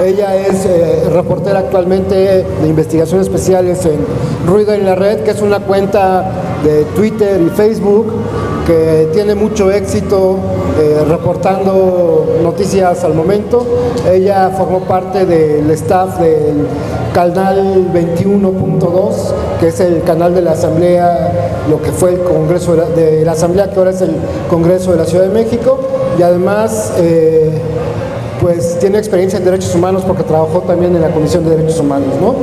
Ella es reportera actualmente de investigaciones especiales en Ruido en la Red, que es una cuenta de Twitter y Facebook que tiene mucho éxito reportando noticias al momento. Ella formó parte del staff del canal 21.2, que es el canal de la Asamblea, lo que fue el Congreso de la Asamblea, que ahora es el Congreso de la Ciudad de México, y además pues tiene experiencia en derechos humanos porque trabajó también en la Comisión de Derechos Humanos, ¿no?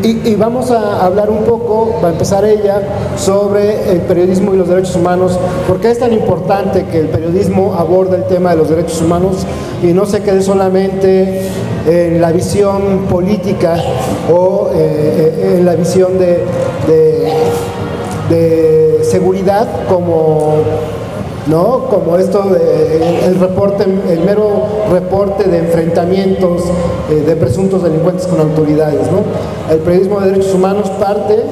Y vamos a hablar un poco, va a empezar ella, sobre el periodismo y los derechos humanos, porque es tan importante que el periodismo aborde el tema de los derechos humanos y no se quede solamente en la visión política o en la visión de seguridad como esto el mero reporte de enfrentamientos de presuntos delincuentes con autoridades, ¿no? El periodismo de derechos humanos parte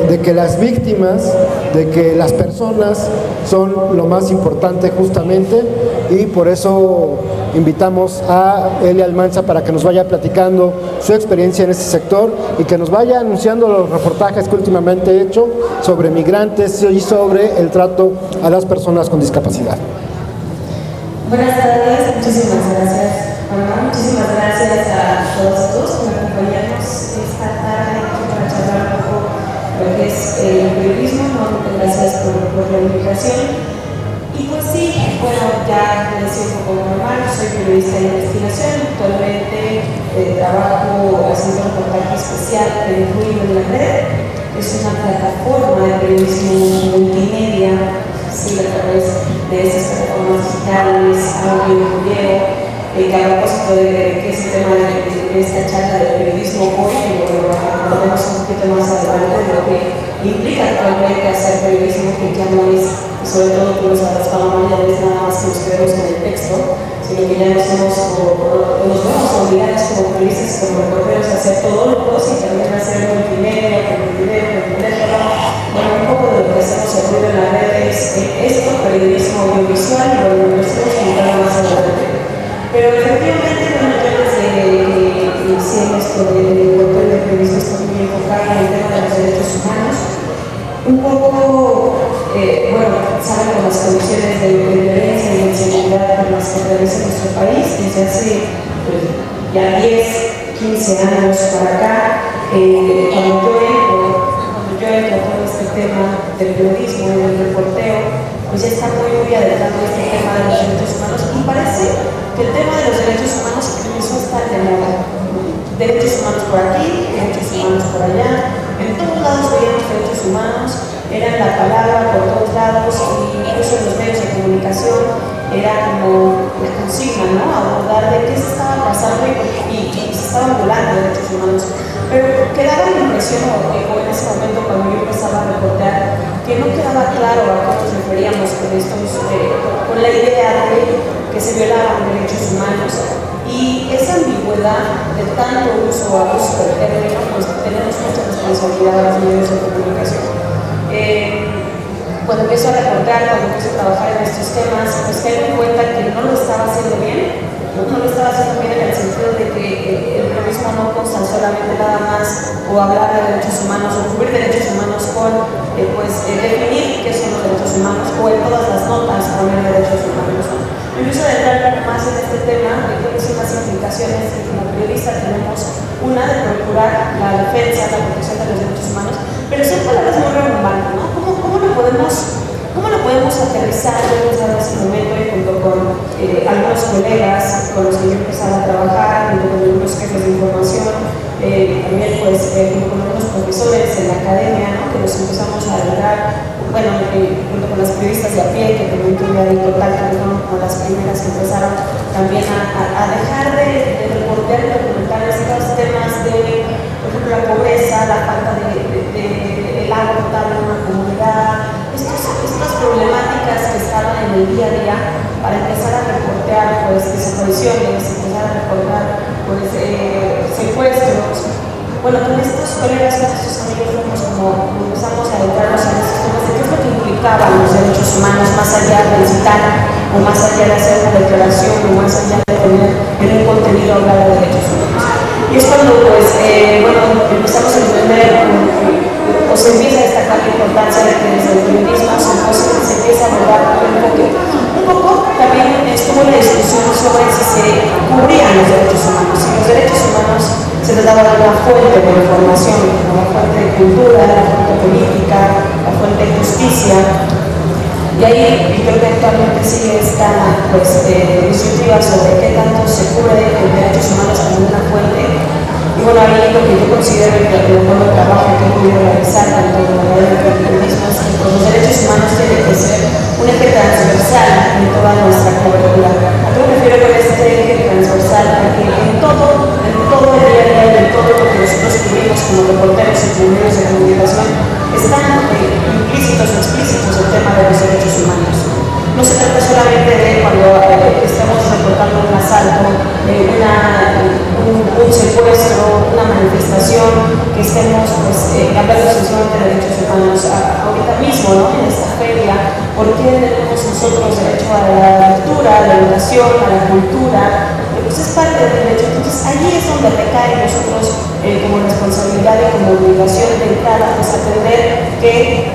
de que las víctimas, de que las personas son lo más importante justamente, y por eso invitamos a Elia Almanza para que nos vaya platicando su experiencia en este sector y que nos vaya anunciando los reportajes que últimamente he hecho sobre migrantes y sobre el trato a las personas con discapacidad. Buenas tardes, muchísimas gracias, Juanma. Muchísimas gracias a todos por acompañarnos esta tarde para charlar un poco lo que es el periodismo. Gracias por la invitación. Y pues sí, bueno, ya les decía un poco normal, soy periodista de investigación, actualmente trabajo haciendo un reportaje especial en Ruido en la Red. Es una plataforma de periodismo multimedia, sí, a través de esas plataformas digitales, audio y video, que a propósito de que es el tema de esta charla de periodismo hoy, que lo abordaremos un poquito más adelante, de lo que implica actualmente hacer periodismo, que ya no es, sobre todo tú lo sabes, Paloma, ya no es nada más que nos quedemos con el texto, sino que ya nos vemos obligados como periodistas, como reporteros, a hacer todólogos y también a hacer multimedia, con video, con teléfono. Bueno, un poco de lo que hacemos en Ruido en la Red es esto, periodismo audiovisual, y bueno, lo estamos contando más adelante. Pero efectivamente, bueno, yo desde que inicié esto del papel de periodismo estoy muy enfocada en el tema de los derechos humanos. Un poco, bueno, saben con las condiciones de violencia y de inseguridad por las que atraviesa nuestro país desde hace ya 10, 15 años para acá, cuando yo entro a todo este tema del periodismo y del reporteo, pues ya está muy adelantado este tema de los derechos humanos, y parece que el tema de los derechos humanos empezó a estar de moda. Derechos humanos por aquí, derechos humanos por allá, en todos lados veíamos derechos humanos, eran la palabra por todos lados, y incluso en los medios de comunicación era como la consigna, ¿no? Abordar de qué se estaba pasando y se estaban violando derechos humanos. Pero quedaba la impresión, o en ese momento cuando yo empezaba a reportear, que no quedaba claro a qué nos referíamos con estos, con la idea de que se violaban derechos humanos. Y esa ambigüedad de tanto uso o abuso del término, pues tenemos mucha responsabilidad en los medios de comunicación. Cuando empiezo a reportar, cuando empiezo a trabajar en estos temas, pues caigo en cuenta que no lo estaba haciendo bien. No lo estaba haciendo bien en el sentido de que el periodismo no consta solamente nada más o hablar de derechos humanos o cubrir derechos humanos con definir qué son los derechos humanos, o en todas las notas poner derechos humanos. Empiezo a entrar más en este tema de cuáles son las implicaciones que como periodista tenemos, una de procurar la defensa, la protección de los derechos humanos, pero son palabras muy redundantes, ¿no? ¿Cómo lo podemos aterrizar? Yo les daba ese momento y junto con algunos colegas con los que yo empezaba a trabajar, junto con algunos jefes de información, también pues junto con algunos profesores en la academia, ¿no? Que nos empezamos a adentrar, bueno, junto con las periodistas de a pie, que también tuve ahí contacto, que fueron como las primeras que empezaron también a dejar de reportear y documentar estos temas de, por ejemplo, la pobreza, la falta de agua potable en una comunidad, estas problemáticas que estaban en el día a día, para empezar a reportear pues desapariciones, empezar a reportar pues secuestros. Bueno, con estos colegas, con estos amigos, como empezamos a adentrarnos en estos temas de qué es lo que implicaban los derechos humanos, más allá de citar o más allá de hacer una declaración, o más allá de tener en un contenido hablar de derechos humanos. Y es cuando, pues, empezamos a entender o se empieza a destacar la importancia de que desde el periodismo se empieza a abordar un enfoque. Un poco también estuvo la discusión sobre si se cubrían los derechos humanos. Si los derechos humanos se les daba una fuente de información, como la fuente de cultura, la fuente política, la fuente de justicia. Y ahí creo que actualmente sigue esta disyuntiva sobre qué tanto se cubre los derechos humanos como una fuente. Y bueno, ahí lo que yo considero y el buen trabajo que he podido realizar tanto en la área del periodismo es que los derechos humanos tienen que ser un eje transversal en toda nuestra cobertura. ¿A qué me refiero con este eje transversal? Porque en todo el día a día, en todo lo que nosotros cubrimos como reporteros y como medios de comunicación, están implícitos o explícitos el tema de los derechos humanos. No se trata solamente de cuando estamos reportando un asalto, un secuestro, una manifestación, que estemos hablando exclusivamente de derechos humanos. Ahorita mismo, ¿no? En esta feria, ¿por qué tenemos nosotros derecho a la lectura, a la educación, a la cultura? Pues es parte del derecho. Entonces allí es donde recae nosotros como responsabilidad y como obligación de entrada, pues atender que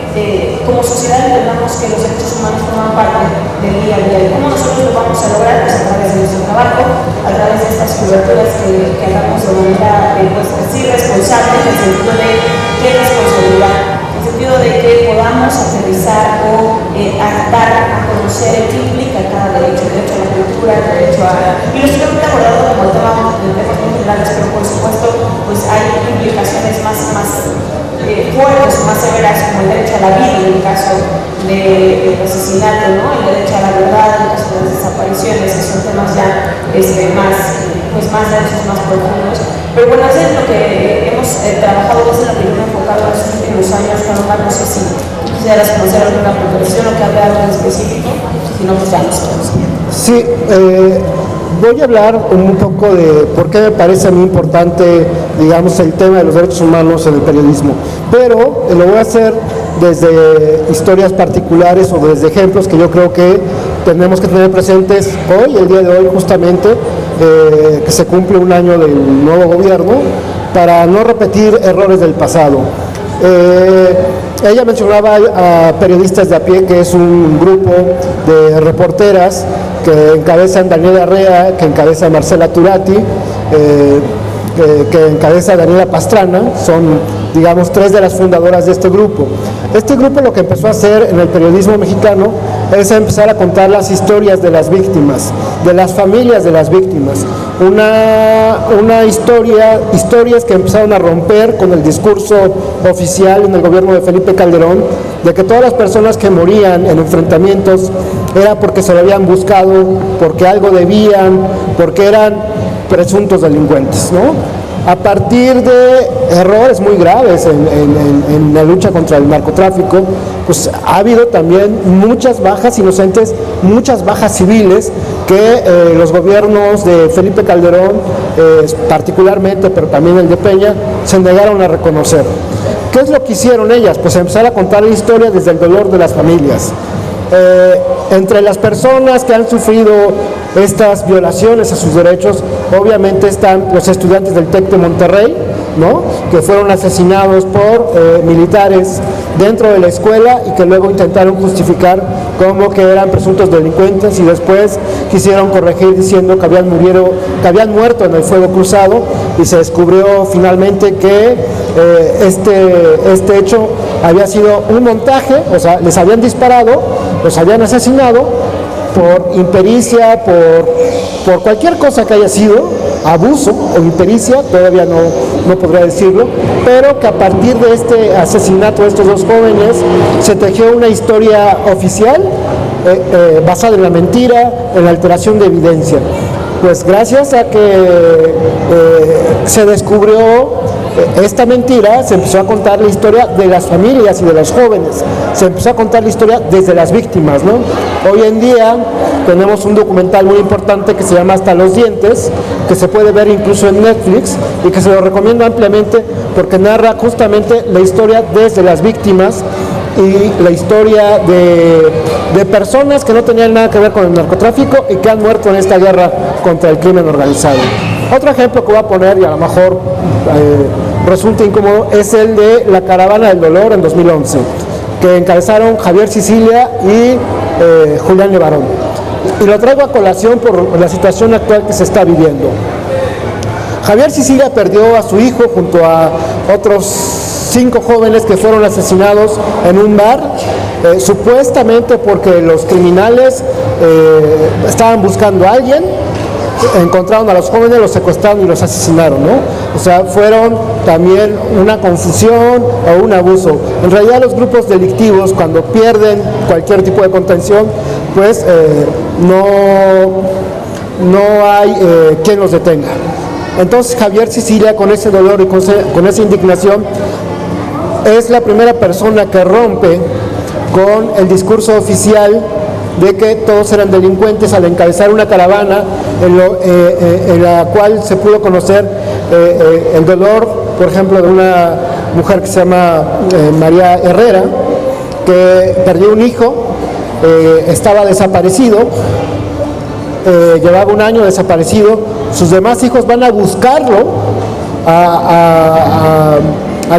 como sociedad entendamos que los derechos humanos forman parte del día a día. ¿Y cómo nosotros lo vamos a lograr? Pues a través de nuestro trabajo, a través de estas coberturas que hagamos de manera pues así responsable, en el sentido de qué responsabilidad, en el sentido de que podamos aterrizar o dar a conocer qué implica cada derecho, el derecho a la cultura, el derecho a... Y lo estoy abordado como el tema de temas muy generales, pero por supuesto pues hay implicaciones más fuertes o más severas, como el derecho a la vida en el caso del asesinato, ¿no? El derecho a la verdad en el caso de las desapariciones, que son temas ya más densos, más profundos. Pero bueno, eso es lo que hemos trabajado, eso es lo que yo me he enfocado en estos últimos años. Paloma, no sé si quisieras conocer alguna preparación o que hable algo en específico, si no, pues ya nos quedamos. Sí, voy a hablar un poco de por qué me parece a mí importante, digamos, el tema de los derechos humanos en el periodismo, pero lo voy a hacer desde historias particulares o desde ejemplos que yo creo que tenemos que tener presentes hoy, el día de hoy justamente, que se cumple un año del nuevo gobierno, para no repetir errores del pasado. Ella mencionaba a Periodistas de a Pie, que es un grupo de reporteras que encabezan Daniela Arrea, que encabeza Marcela Turati, que encabeza Daniela Pastrana. Son, digamos, tres de las fundadoras de este grupo. Este grupo lo que empezó a hacer en el periodismo mexicano es empezar a contar las historias de las víctimas, de las familias de las víctimas. Historias que empezaron a romper con el discurso oficial en el gobierno de Felipe Calderón, de que todas las personas que morían en enfrentamientos era porque se lo habían buscado, porque algo debían, porque eran presuntos delincuentes, ¿no? A partir de errores muy graves en la lucha contra el narcotráfico, pues ha habido también muchas bajas inocentes, muchas bajas civiles que los gobiernos de Felipe Calderón, particularmente, pero también el de Peña, se negaron a reconocer. ¿Qué es lo que hicieron ellas? Pues empezar a contar la historia desde el dolor de las familias. Entre las personas que han sufrido estas violaciones a sus derechos, obviamente están los estudiantes del TEC de Monterrey, ¿no? Que fueron asesinados por militares dentro de la escuela y que luego intentaron justificar como que eran presuntos delincuentes y después quisieron corregir diciendo que habían muerto en el fuego cruzado, y se descubrió finalmente que este hecho había sido un montaje. O sea, les habían disparado, los habían asesinado por impericia, por cualquier cosa que haya sido, abuso o impericia, todavía no podría decirlo, pero que a partir de este asesinato de estos dos jóvenes se tejió una historia oficial basada en la mentira, en la alteración de evidencia. Pues gracias a que se descubrió esta mentira, se empezó a contar la historia de las familias y de los jóvenes, se empezó a contar la historia desde las víctimas, ¿no? Hoy en día tenemos un documental muy importante que se llama Hasta los dientes, que se puede ver incluso en Netflix y que se lo recomiendo ampliamente porque narra justamente la historia desde las víctimas y la historia de personas que no tenían nada que ver con el narcotráfico y que han muerto en esta guerra contra el crimen organizado. Otro ejemplo que voy a poner, y a lo mejor resulta incómodo, es el de la Caravana del Dolor en 2011, que encabezaron Javier Sicilia y Julián Levarón. Y lo traigo a colación por la situación actual que se está viviendo. Javier Sicilia perdió a su hijo junto a otros 5 jóvenes que fueron asesinados en un bar, supuestamente porque los criminales estaban buscando a alguien, encontraron a los jóvenes, los secuestraron y los asesinaron, ¿no? O sea, fueron también una confusión o un abuso. En realidad los grupos delictivos, cuando pierden cualquier tipo de contención, pues no hay quien los detenga. Entonces Javier Sicilia, con ese dolor y con esa indignación, es la primera persona que rompe con el discurso oficial de que todos eran delincuentes al encabezar una caravana en la cual se pudo conocer el dolor, por ejemplo, de una mujer que se llama María Herrera, que perdió un hijo, estaba desaparecido, llevaba un año desaparecido. Sus demás hijos van a buscarlo a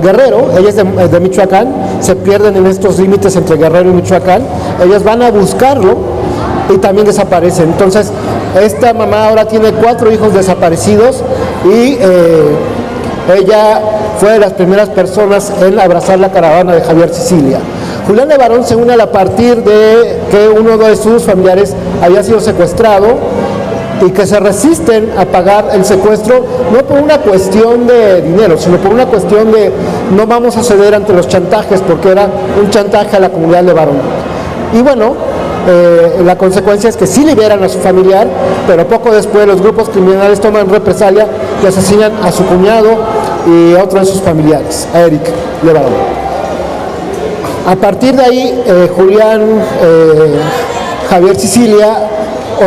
Guerrero. Ella es de Michoacán, se pierden en estos límites entre Guerrero y Michoacán. Ellas van a buscarlo y también desaparecen. Entonces esta mamá ahora tiene 4 hijos desaparecidos y ella fue de las primeras personas en abrazar la caravana de Javier Sicilia. Julián Levarón se une a partir de que uno de sus familiares había sido secuestrado y que se resisten a pagar el secuestro, no por una cuestión de dinero, sino por una cuestión de no vamos a ceder ante los chantajes, porque era un chantaje a la comunidad Levarón. Y bueno, la consecuencia es que sí liberan a su familiar, pero poco después los grupos criminales toman represalia y asesinan a su cuñado y a otro de sus familiares, a Eric Levarón. A partir de ahí, Julián, Javier Sicilia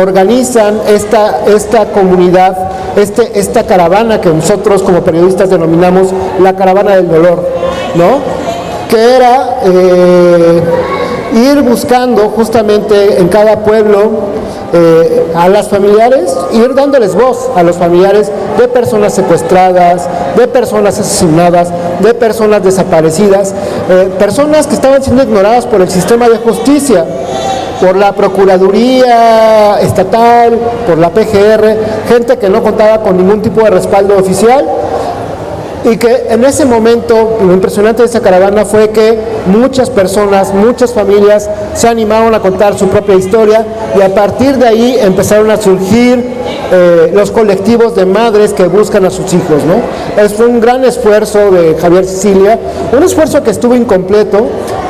organizan esta comunidad, esta caravana que nosotros como periodistas denominamos la Caravana del Dolor, ¿no? Que era ir buscando justamente en cada pueblo a las familiares, ir dándoles voz a los familiares de personas secuestradas, de personas asesinadas, de personas desaparecidas, personas que estaban siendo ignoradas por el sistema de justicia, por la Procuraduría Estatal, por la PGR, gente que no contaba con ningún tipo de respaldo oficial. Y que en ese momento, lo impresionante de esa caravana fue que muchas personas, muchas familias se animaron a contar su propia historia y a partir de ahí empezaron a surgir los colectivos de madres que buscan a sus hijos, ¿no? Fue un gran esfuerzo de Javier Sicilia, un esfuerzo que estuvo incompleto,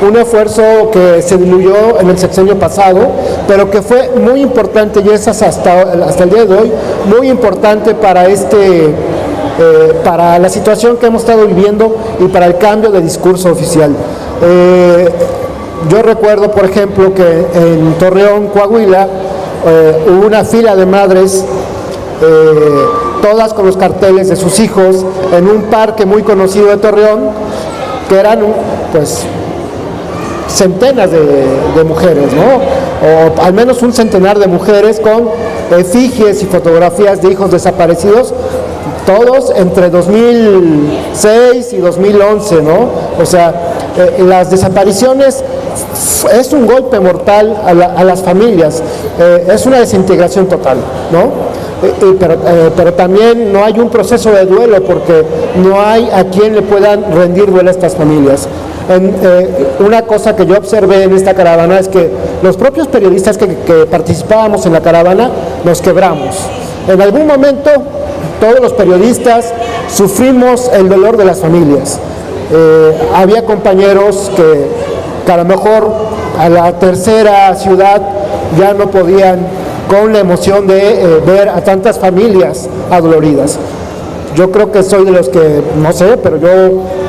un esfuerzo que se diluyó en el sexenio pasado, pero que fue muy importante y es hasta el día de hoy muy importante para la situación que hemos estado viviendo y para el cambio de discurso oficial. Yo recuerdo, por ejemplo, que en Torreón, Coahuila, hubo una fila de madres, todas con los carteles de sus hijos, en un parque muy conocido de Torreón, que eran, pues, centenas de mujeres, ¿no? O al menos un centenar de mujeres con efigies y fotografías de hijos desaparecidos, todos entre 2006 y 2011, ¿no? O sea, las desapariciones es un golpe mortal a las familias, es una desintegración total, ¿no? Pero también no hay un proceso de duelo porque no hay a quien le puedan rendir duelo a estas familias. Una cosa que yo observé en esta caravana es que los propios periodistas que participábamos en la caravana nos quebramos. En algún momento todos los periodistas sufrimos el dolor de las familias. Había compañeros que a lo mejor a la tercera ciudad ya no podían con la emoción de ver a tantas familias adoloridas. Yo creo que soy de los que, no sé, pero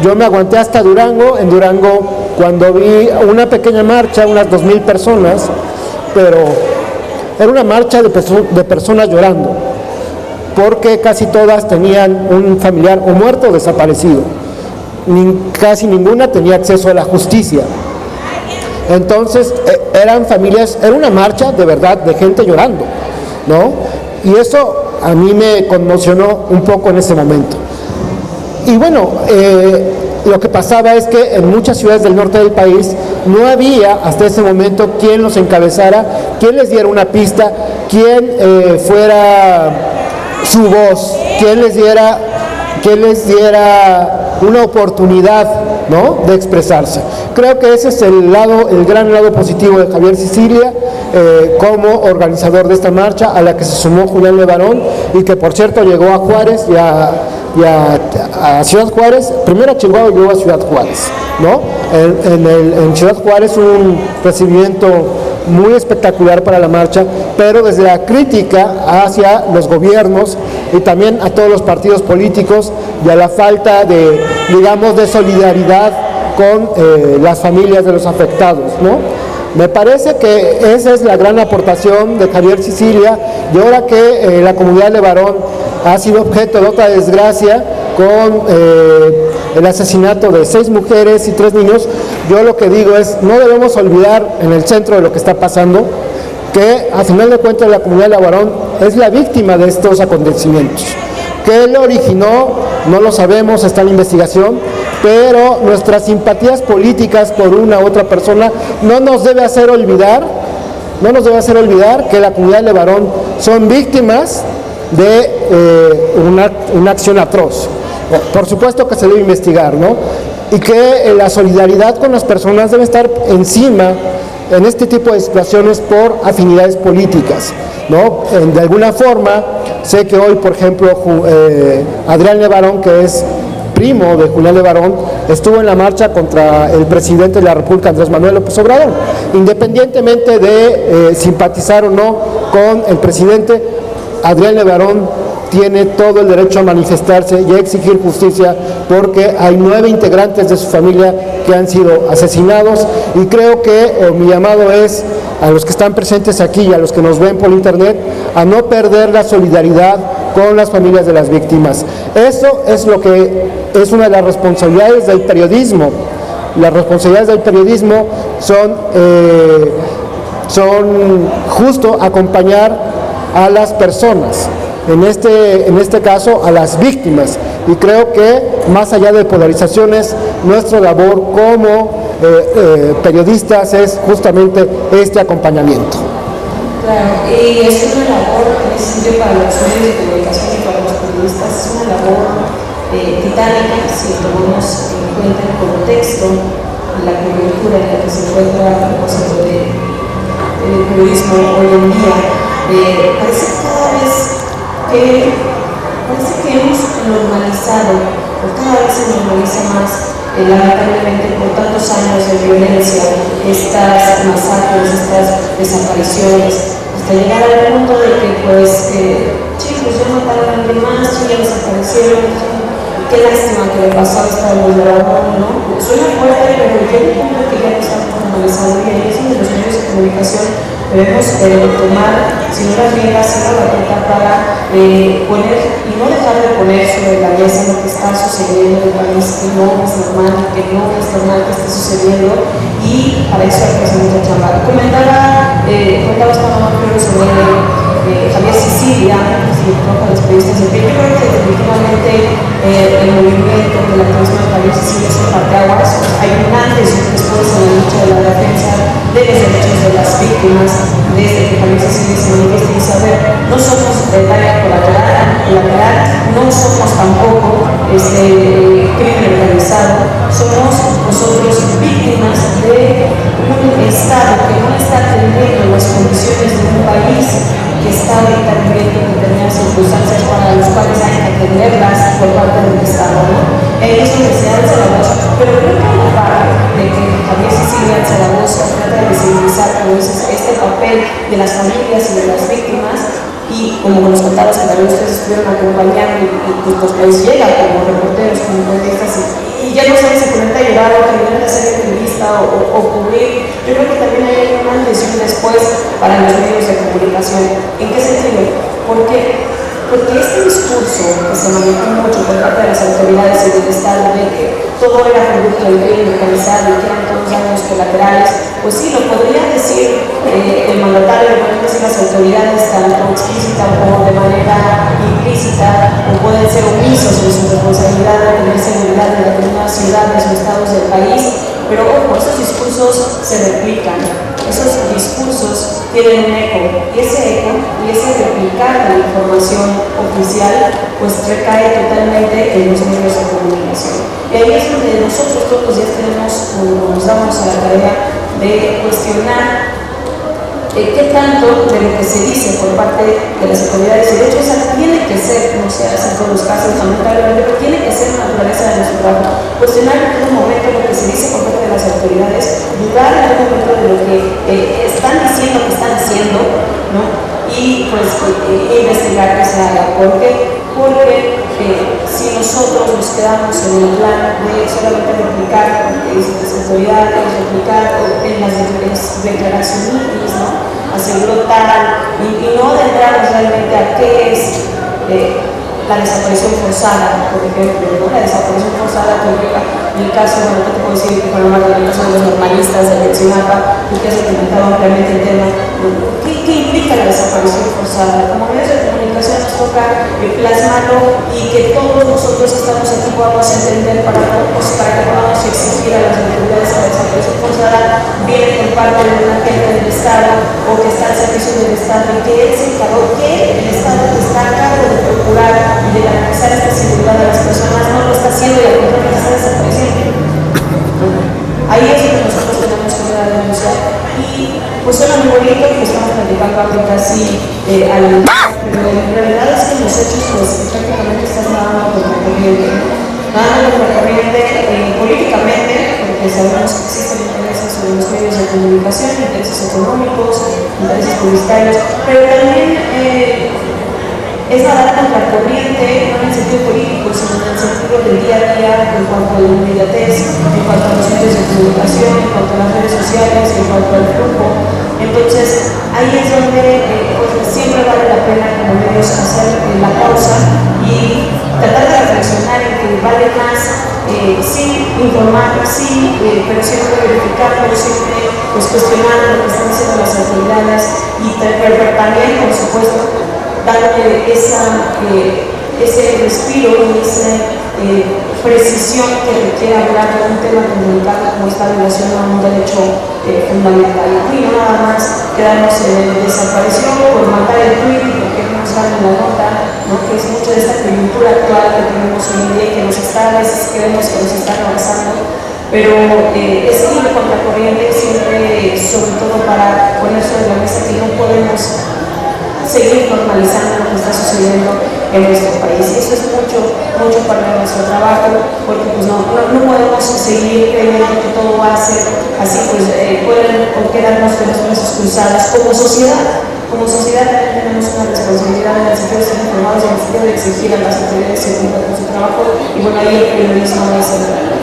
yo me aguanté hasta Durango. En Durango, cuando vi una pequeña marcha, unas 2,000 personas, pero era una marcha de personas llorando, porque casi todas tenían un familiar o muerto o desaparecido. Casi ninguna tenía acceso a la justicia. Entonces eran familias, era una marcha de verdad de gente llorando, ¿no? Y eso a mí me conmocionó un poco en ese momento. Y bueno, lo que pasaba es que en muchas ciudades del norte del país no había hasta ese momento quien los encabezara, quien les diera una pista, quien fuera su voz, quien les diera una oportunidad, ¿no?, de expresarse. Creo que ese es el gran lado positivo de Javier Sicilia como organizador de esta marcha, a la que se sumó Julián Levarón, y que por cierto llegó a Juárez y a Ciudad Juárez, primero a Chihuahua y luego a Ciudad Juárez, ¿no? En Ciudad Juárez un recibimiento muy espectacular para la marcha, pero desde la crítica hacia los gobiernos y también a todos los partidos políticos y a la falta de, digamos, de solidaridad con las familias de los afectados, ¿no? Me parece que esa es la gran aportación de Javier Sicilia, y ahora que la comunidad de Levarón ha sido objeto de otra desgracia con el asesinato de 6 mujeres y 3 niños, yo lo que digo es, no debemos olvidar en el centro de lo que está pasando, que a final de cuentas la comunidad de Levarón es la víctima de estos acontecimientos. ¿Qué lo originó? No lo sabemos, está en investigación, pero nuestras simpatías políticas por una u otra persona no nos debe hacer olvidar que la comunidad de Levarón son víctimas de una acción atroz. Por supuesto que se debe investigar, ¿no? Y que la solidaridad con las personas debe estar encima en este tipo de situaciones por afinidades políticas, ¿no? De alguna forma, sé que hoy, por ejemplo, Adrián Levarón, que es primo de Julián Levarón, estuvo en la marcha contra el presidente de la República, Andrés Manuel López Obrador. Independientemente de simpatizar o no con el presidente, Adrián Levarón tiene todo el derecho a manifestarse y a exigir justicia, porque hay 9 integrantes de su familia que han sido asesinados, y creo que mi llamado es a los que están presentes aquí y a los que nos ven por internet a no perder la solidaridad con las familias de las víctimas. Eso es lo que es una de las responsabilidades del periodismo. Las responsabilidades del periodismo son justo acompañar a las personas, en este caso a las víctimas, y creo que más allá de polarizaciones, nuestra labor como periodistas es justamente este acompañamiento. Claro, y es una labor en ese sentido para los medios de comunicación y para los periodistas, es una labor titánica si tomamos en cuenta el contexto, la coyuntura en la que se encuentra a propósito del periodismo hoy en día. Parece que hemos normalizado, o cada vez se normaliza más, lamentablemente por tantos años de violencia, estas masacres, estas desapariciones, hasta llegar al punto de que chicos, ya mataron a alguien más, ya desaparecieron, qué lástima que le pasó a esta Levarón, ¿no? Suena fuerte, pero llega un punto que ya no estamos normalizando, y ahí es donde los medios de comunicación debemos tomar, si no las riendas, sino la batuta para poner y no dejar de poner sobre la mesa lo que está sucediendo en el país, que no es normal que esté sucediendo, y para eso hay que hacer mucha chamba. Comentaba esta mamá sobre Javier Sicilia, que para los periodistas de pie. Yo creo que definitivamente el movimiento del activismo de Javier Sicilia es un parteaguas. Hay un antes y un después en la lucha de la defensa de los derechos de las víctimas, desde que Javier Sicilia se manifiesta y dice, a ver, no somos daño colateral, no somos tampoco crimen organizado, somos nosotros víctimas de un Estado que no está atendiendo las condiciones de un país que está ahorita viviendo determinadas circunstancias para las cuales hay que atenderlas por parte del Estado, ¿no? Es donde se alza la voz, pero creo que a la par de que Javier Sicilia alza la voz, trata de visibilizar, como dices, este papel de las familias y de las víctimas, y como nos contabas que también ustedes estuvieron acompañando y pues les llega como reporteros, como periodistas, y ya no saben si ponerte a llorar o terminar de hacer entrevista o cubrir. Yo creo que también hay una antes y un después para los medios de comunicación. ¿En qué sentido? Porque Porque este discurso que se manejó mucho por parte de las autoridades y del Estado de que todo era producto del crimen organizado y que eran todos daños colaterales, pues sí, lo podría decir el mandatario, lo podrían decir las autoridades tanto explícita como de manera implícita, o pueden ser omisos en su responsabilidad de tener seguridad en determinadas ciudades o estados del país, pero ojo, esos discursos se replican, esos discursos tienen un eco, y ese replicar de la información oficial, pues recae totalmente en los medios de comunicación. Y ahí es donde nosotros todos los días nos damos a la tarea de cuestionar qué tanto de lo que se dice por parte de las autoridades, y de hecho esa tiene que ser, no se hace en todos los casos, lamentablemente, pero tiene que ser la naturaleza de nuestro trabajo, cuestionar en todo momento lo que se dice por parte de las autoridades, dudar en todo momento de lo que están diciendo que están haciendo, ¿no? Y pues investigar que se haga. ¿Por qué? Porque si nosotros nos quedamos en el plan de solamente replicar lo que dicen las autoridades, replicar en las declaraciones, ¿no? Aseguró tal, y no adentrarnos realmente a qué es la desaparición forzada, por ejemplo, ¿no? La desaparición forzada que implica, en el caso, bueno, ¿qué te puedo decir? Que con el caso de los normalistas de Ayotzinapa, y que has documentado ampliamente el tema, ¿qué implica la desaparición forzada? Como medios de comunicación nos toca plasmarlo, y que todos nosotros estamos aquí podamos entender para que podamos exigir a las autoridades la desaparición forzada, viene por parte de un agente del Estado o que está al servicio del Estado, y que él se encargó, que el Estado que está a cargo de procurar y de garantizar esta seguridad de las personas no lo está haciendo, y al contrario está desapareciendo. Ahí es donde nosotros tenemos que dar la denuncia. Y pues suena muy bonito que estamos platicando ahorita así pero en realidad es que los hechos pues prácticamente están nadando por la corriente, nadando por la corriente políticamente, porque sabemos que existen intereses sobre los medios de comunicación, intereses económicos, intereses publicitarios, pero también es nadar contra la corriente, no en el sentido político, sino en el sentido del día a día, en cuanto a la inmediatez, en cuanto a los medios de comunicación, en cuanto a las redes sociales, en cuanto al flujo. Entonces, ahí es donde pues, siempre vale la pena como medios hacer la pausa y tratar de reflexionar en que vale más, sí, informar, sí, pero siempre verificar, pero siempre pues, cuestionar lo que están haciendo las autoridades, y pero también, por supuesto, darle ese respiro y esa precisión que requiere hablar de un tema tan delicado como esta violación a un derecho fundamental, ¿no? Y no nada más quedarnos en desaparición por mandar el tweet y porque no nos dan la nota, ¿no? Que es mucho de esta coyuntura actual que tenemos hoy en día, que nos está, a veces creemos que nos está avanzando, pero es ir contra corriente siempre, sobre todo para poner sobre la mesa que no podemos seguir normalizando lo que está sucediendo en nuestro país. Y eso es mucho parte de nuestro trabajo, porque pues no podemos seguir creyendo que todo va a ser así, pues pueden quedarnos con los brazos cruzados. Como sociedad también tenemos una responsabilidad en el sentido de ser informados y en el sentido de exigir a las autoridades que cumplan con su trabajo, y bueno, ahí el periodismo es central.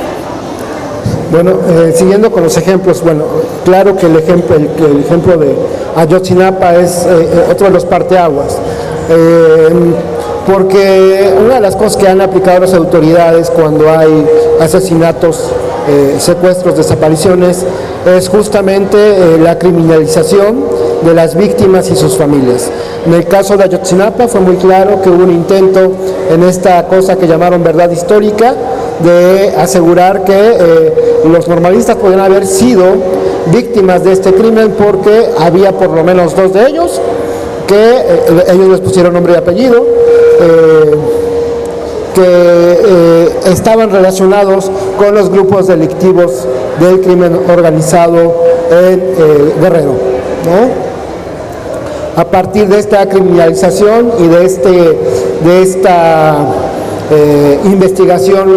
Bueno, siguiendo con los ejemplos, bueno, claro que el ejemplo de Ayotzinapa es otro de los parteaguas, porque una de las cosas que han aplicado las autoridades cuando hay asesinatos, secuestros, desapariciones, es justamente la criminalización de las víctimas y sus familias. En el caso de Ayotzinapa fue muy claro que hubo un intento en esta cosa que llamaron verdad histórica, de asegurar que los normalistas podían haber sido víctimas de este crimen porque había por lo menos 2 de ellos que ellos les pusieron nombre y apellido, que estaban relacionados con los grupos delictivos del crimen organizado en Guerrero, ¿no? A partir de esta criminalización y de esta investigación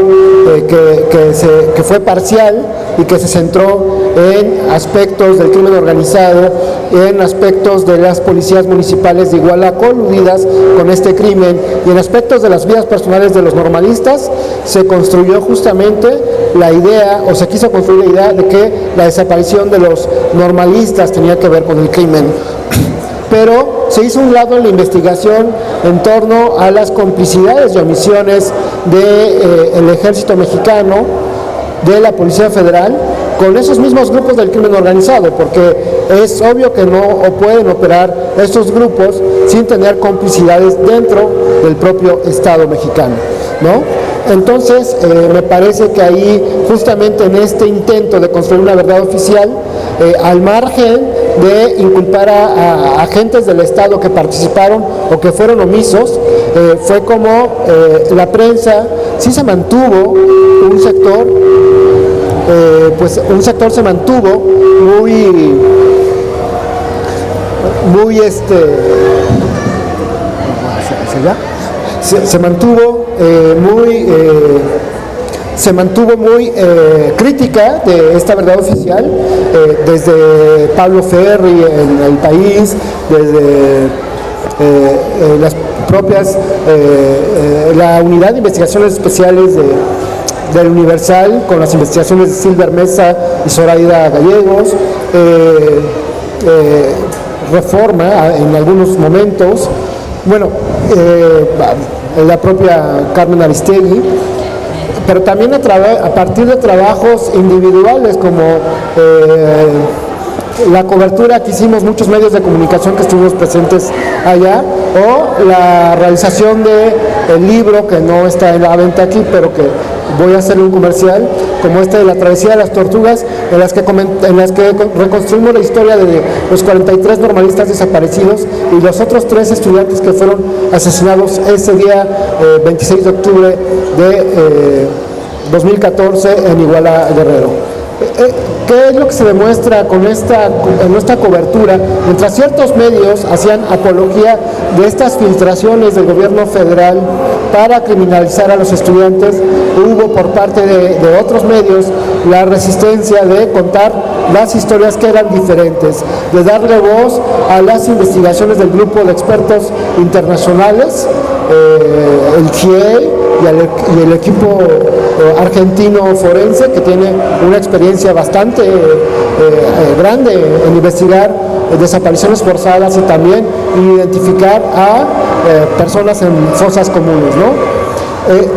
que fue parcial y que se centró en aspectos del crimen organizado, en aspectos de las policías municipales de Iguala coludidas con este crimen y en aspectos de las vidas personales de los normalistas, se construyó justamente la idea, o se quiso construir la idea de que la desaparición de los normalistas tenía que ver con el crimen. Pero se hizo un lado en la investigación en torno a las complicidades y omisiones del ejército mexicano, de la Policía Federal, con esos mismos grupos del crimen organizado, porque es obvio que no pueden operar estos grupos sin tener complicidades dentro del propio Estado mexicano, ¿no? Entonces, me parece que ahí, justamente en este intento de construir una verdad oficial, al margen de inculpar a agentes del Estado que participaron o que fueron omisos, fue como la prensa sí se mantuvo, un sector se mantuvo muy se mantuvo muy crítica de esta verdad oficial, desde Pablo Ferri en El País, desde las propias, la Unidad de Investigaciones Especiales del Universal, con las investigaciones de Silver Mesa y Zoraida Gallegos, Reforma en algunos momentos, bueno, la propia Carmen Aristegui, pero también a partir de trabajos individuales como la cobertura que hicimos muchos medios de comunicación que estuvimos presentes allá, o la realización del libro que no está en la venta aquí, pero que voy a hacer un comercial, como este de La Travesía de las Tortugas, en las que reconstruimos la historia de los 43 normalistas desaparecidos y los otros 3 estudiantes que fueron asesinados ese día 26 de octubre de 2014 en Iguala, Guerrero. ¿Qué es lo que se demuestra en esta cobertura? Mientras ciertos medios hacían apología de estas filtraciones del gobierno federal para criminalizar a los estudiantes, hubo por parte de otros medios la resistencia de contar las historias que eran diferentes, de darle voz a las investigaciones del grupo de expertos internacionales, el GIEI y el equipo argentino forense, que tiene una experiencia bastante grande en investigar desapariciones forzadas y también identificar a personas en fosas comunes, ¿no?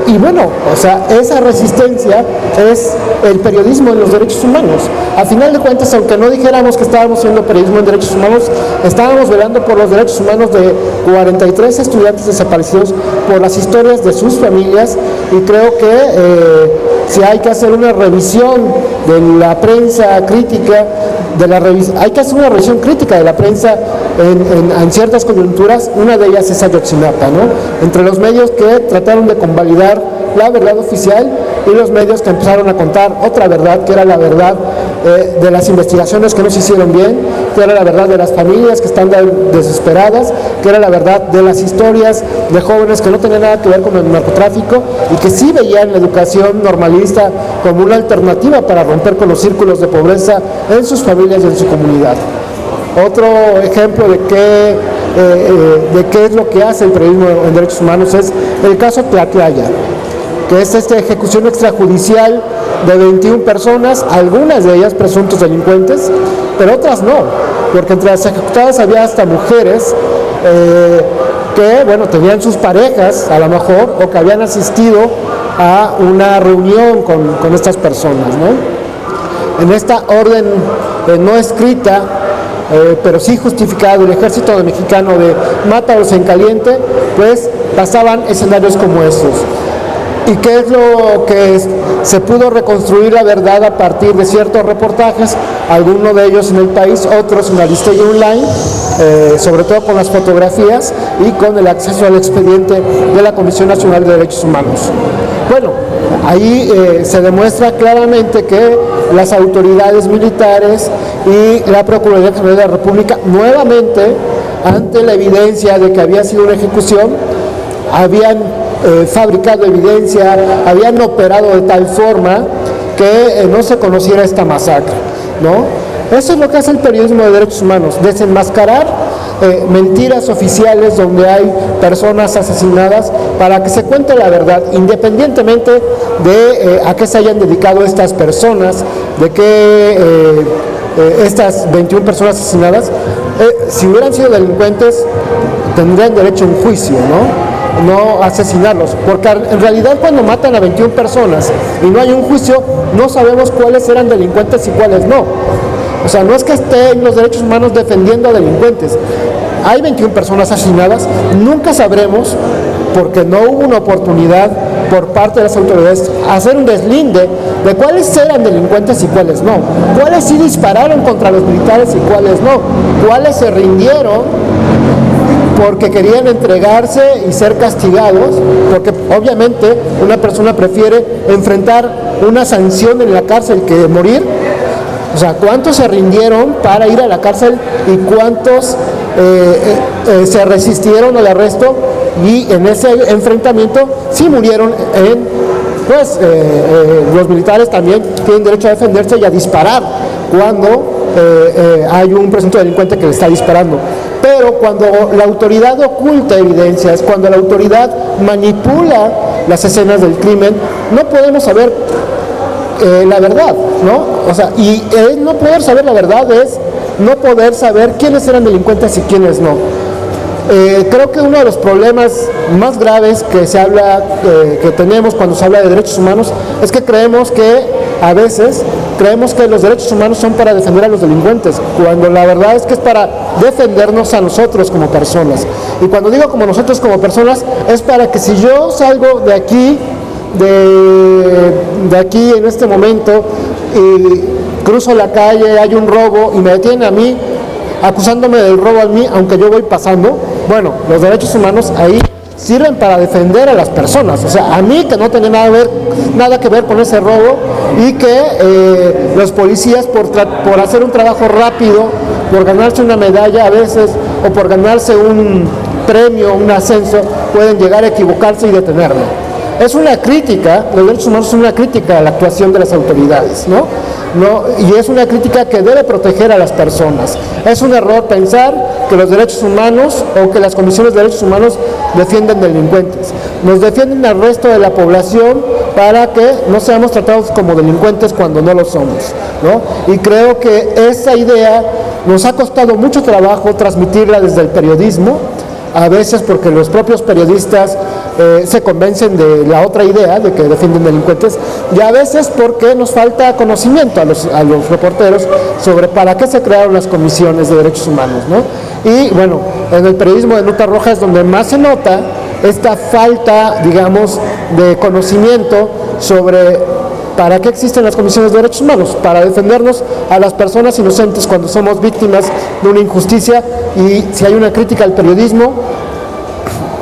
Y bueno, o sea, esa resistencia es el periodismo en los derechos humanos. A final de cuentas, aunque no dijéramos que estábamos haciendo periodismo en derechos humanos, estábamos velando por los derechos humanos de 43 estudiantes desaparecidos, por las historias de sus familias, y creo que si hay que hacer una revisión de la prensa crítica, hay que hacer una revisión crítica de la prensa en ciertas coyunturas. Una de ellas es Ayotzinapa, ¿no? Entre los medios que trataron de convalidar la verdad oficial y los medios que empezaron a contar otra verdad, que era la verdad de las investigaciones que no se hicieron bien, que era la verdad de las familias que están desesperadas, que era la verdad de las historias de jóvenes que no tenían nada que ver con el narcotráfico y que sí veían la educación normalista como una alternativa para romper con los círculos de pobreza en sus familias y en su comunidad. Otro ejemplo de qué es lo que hace el periodismo en derechos humanos es el caso Tlatlaya, que es esta ejecución extrajudicial de 21 personas, algunas de ellas presuntos delincuentes, pero otras no, porque entre las ejecutadas había hasta mujeres que, bueno, tenían sus parejas a lo mejor, o que habían asistido a una reunión con estas personas, ¿no? En esta orden no escrita, pero sí justificado, el ejército mexicano de mátalos en caliente, pues pasaban escenarios como estos. ¿Y qué es lo que se pudo reconstruir la verdad a partir de ciertos reportajes, algunos de ellos en El País, otros en Aristegui Online, sobre todo con las fotografías y con el acceso al expediente de la Comisión Nacional de Derechos Humanos? Bueno, ahí se demuestra claramente que las autoridades militares y la Procuraduría General de la República, nuevamente, ante la evidencia de que había sido una ejecución, habían fabricado evidencia, habían operado de tal forma que no se conociera esta masacre, ¿no? Eso es lo que hace el periodismo de derechos humanos, desenmascarar mentiras oficiales donde hay personas asesinadas para que se cuente la verdad, independientemente de a qué se hayan dedicado estas personas, de que estas 21 personas asesinadas Si hubieran sido delincuentes, tendrían derecho a un juicio, no asesinarlos, porque en realidad cuando matan a 21 personas y no hay un juicio, no sabemos cuáles eran delincuentes y cuáles no. O sea, no es que estén los derechos humanos defendiendo a delincuentes. Hay 21 personas asesinadas, nunca sabremos, porque no hubo una oportunidad por parte de las autoridades hacer un deslinde de cuáles eran delincuentes y cuáles no, cuáles sí dispararon contra los militares y cuáles no, cuáles se rindieron porque querían entregarse y ser castigados, porque obviamente una persona prefiere enfrentar una sanción en la cárcel que morir. O sea, ¿cuántos se rindieron para ir a la cárcel y cuántos se resistieron al arresto y en ese enfrentamiento sí murieron? Los militares también tienen derecho a defenderse y a disparar cuando hay un presunto delincuente que le está disparando. Pero cuando la autoridad oculta evidencias, cuando la autoridad manipula las escenas del crimen, no podemos saber la verdad, ¿no? O sea, y no poder saber la verdad es no poder saber quiénes eran delincuentes y quiénes no. Creo que uno de los problemas más graves que se habla, que tenemos cuando se habla de derechos humanos, es que a veces creemos que los derechos humanos son para defender a los delincuentes, cuando la verdad es que es para defendernos a nosotros como personas. Y cuando digo como nosotros como personas, es para que si yo salgo de aquí, de aquí en este momento, y cruzo la calle, hay un robo y me detienen a mí, acusándome del robo a mí, aunque yo voy pasando, bueno, los derechos humanos ahí sirven para defender a las personas, o sea, a mí que no tenía nada que ver con ese robo, y que los policías por hacer un trabajo rápido, por ganarse una medalla a veces, o por ganarse un premio, un ascenso, pueden llegar a equivocarse y detenerme. Es una crítica, los derechos humanos son una crítica a la actuación de las autoridades, y es una crítica que debe proteger a las personas. Es un error pensar que los derechos humanos o que las comisiones de derechos humanos defienden delincuentes. Nos defienden al resto de la población para que no seamos tratados como delincuentes cuando no lo somos, Y creo que esa idea nos ha costado mucho trabajo transmitirla desde el periodismo, a veces porque los propios periodistas se convencen de la otra idea, de que defienden delincuentes, y a veces porque nos falta conocimiento a los reporteros sobre para qué se crearon las comisiones de derechos humanos, Y bueno, en el periodismo de nota roja es donde más se nota esta falta, digamos, de conocimiento sobre para qué existen las comisiones de derechos humanos, para defendernos a las personas inocentes cuando somos víctimas de una injusticia. Y si hay una crítica al periodismo,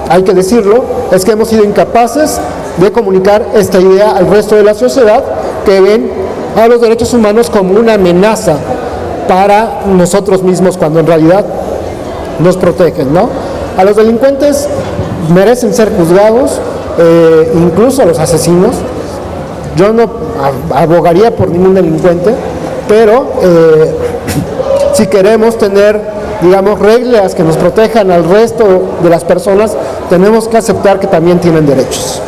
hay que decirlo, es que hemos sido incapaces de comunicar esta idea al resto de la sociedad, que ven a los derechos humanos como una amenaza para nosotros mismos, cuando en realidad nos protegen, A los delincuentes merecen ser juzgados, incluso a los asesinos. Yo no abogaría por ningún delincuente, pero si queremos tener, digamos, reglas que nos protejan al resto de las personas, tenemos que aceptar que también tienen derechos.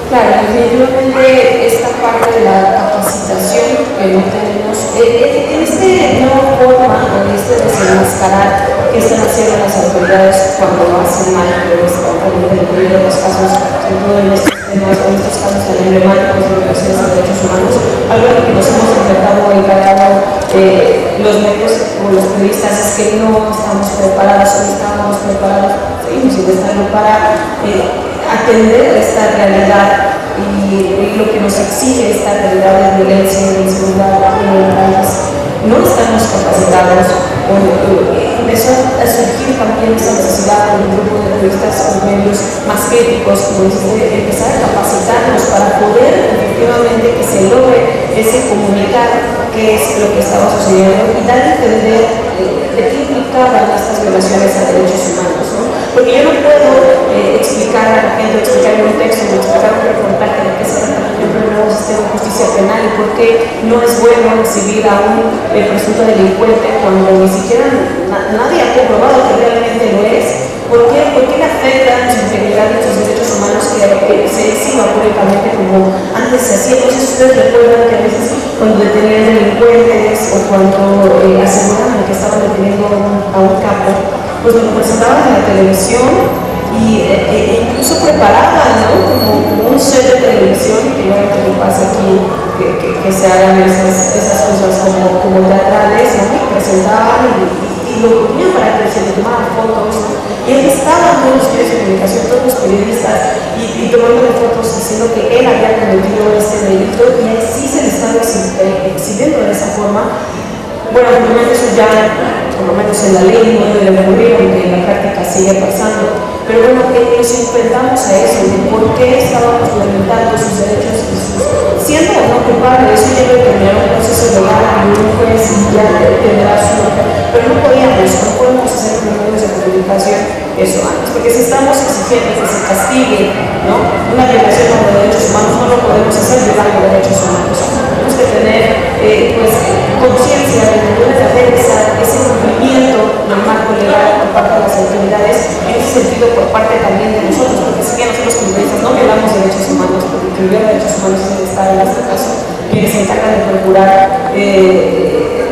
Claro, definitivamente esta parte de la capacitación que no tenemos, nueva forma o desenmascarar que están haciendo las autoridades cuando lo hacen mal, pero obviamente en los casos, sobre todo en estos temas, en estos casos tan emblemáticos de violaciones de derechos humanos, algo en lo que nos hemos enfrentado o encargado los medios o los periodistas es que no estamos preparados, no estábamos preparados, seguimos sin estarlo para atender esta realidad y lo que nos exige esta realidad de violencia y de inseguridad en el país. No estamos capacitados. Empezó a surgir también esa necesidad en un grupo de periodistas o medios más críticos, como dice, de empezar a capacitarnos para poder efectivamente que se logre ese comunicar qué es lo que estaba sucediendo y dar a entender de qué implicaban estas violaciones a derechos humanos, Porque yo no puedo explicar a la gente, explicar un texto, explicar un reportaje de qué se trata, por ejemplo, el nuevo sistema de justicia penal y por qué no es bueno exhibir a un presunto delincuente cuando ni siquiera nadie ha comprobado que realmente lo es. ¿Por qué le afectan su integridad y sus derechos humanos que se exhiba públicamente como antes se hacía? Entonces ustedes recuerdan que a veces cuando detenían delincuentes o cuando aseguraban que estaban deteniendo a un capo, pues lo presentaban en la televisión e incluso preparaban, ¿no? como un set de televisión, que no es lo que pasa aquí, que se hagan esas cosas como teatrales, ¿no? Y presentaban y lo ponían para que se le tomaran fotos, ¿no? Y él estaba en todos los medios de comunicación, todos los periodistas, y tomándole fotos diciendo que él había cometido este delito, y así se le estaba exhibiendo de esa forma. Bueno, por lo menos eso ya, por lo menos en la ley no debe ocurrir, aunque en la práctica sigue pasando. Pero bueno, nos enfrentamos a eso, de por qué estábamos violentando sus derechos y siendo o no culpable. Eso ya determinó un proceso legal y un juez ya tendrá su... Pero no podemos hacer con los medios de comunicación eso antes, porque si estamos exigiendo que se castigue, ¿no?, una violación de los derechos humanos, no lo podemos hacer violando derechos humanos. Tenemos que tener pues conciencia de que debe hacer ese cumplimiento del marco legal por parte de las autoridades, en ese sentido por parte también de nosotros, porque si bien nosotros como periodistas no violamos derechos humanos, porque quien viola derechos humanos es el Estado en este caso, quienes se encargan de procurar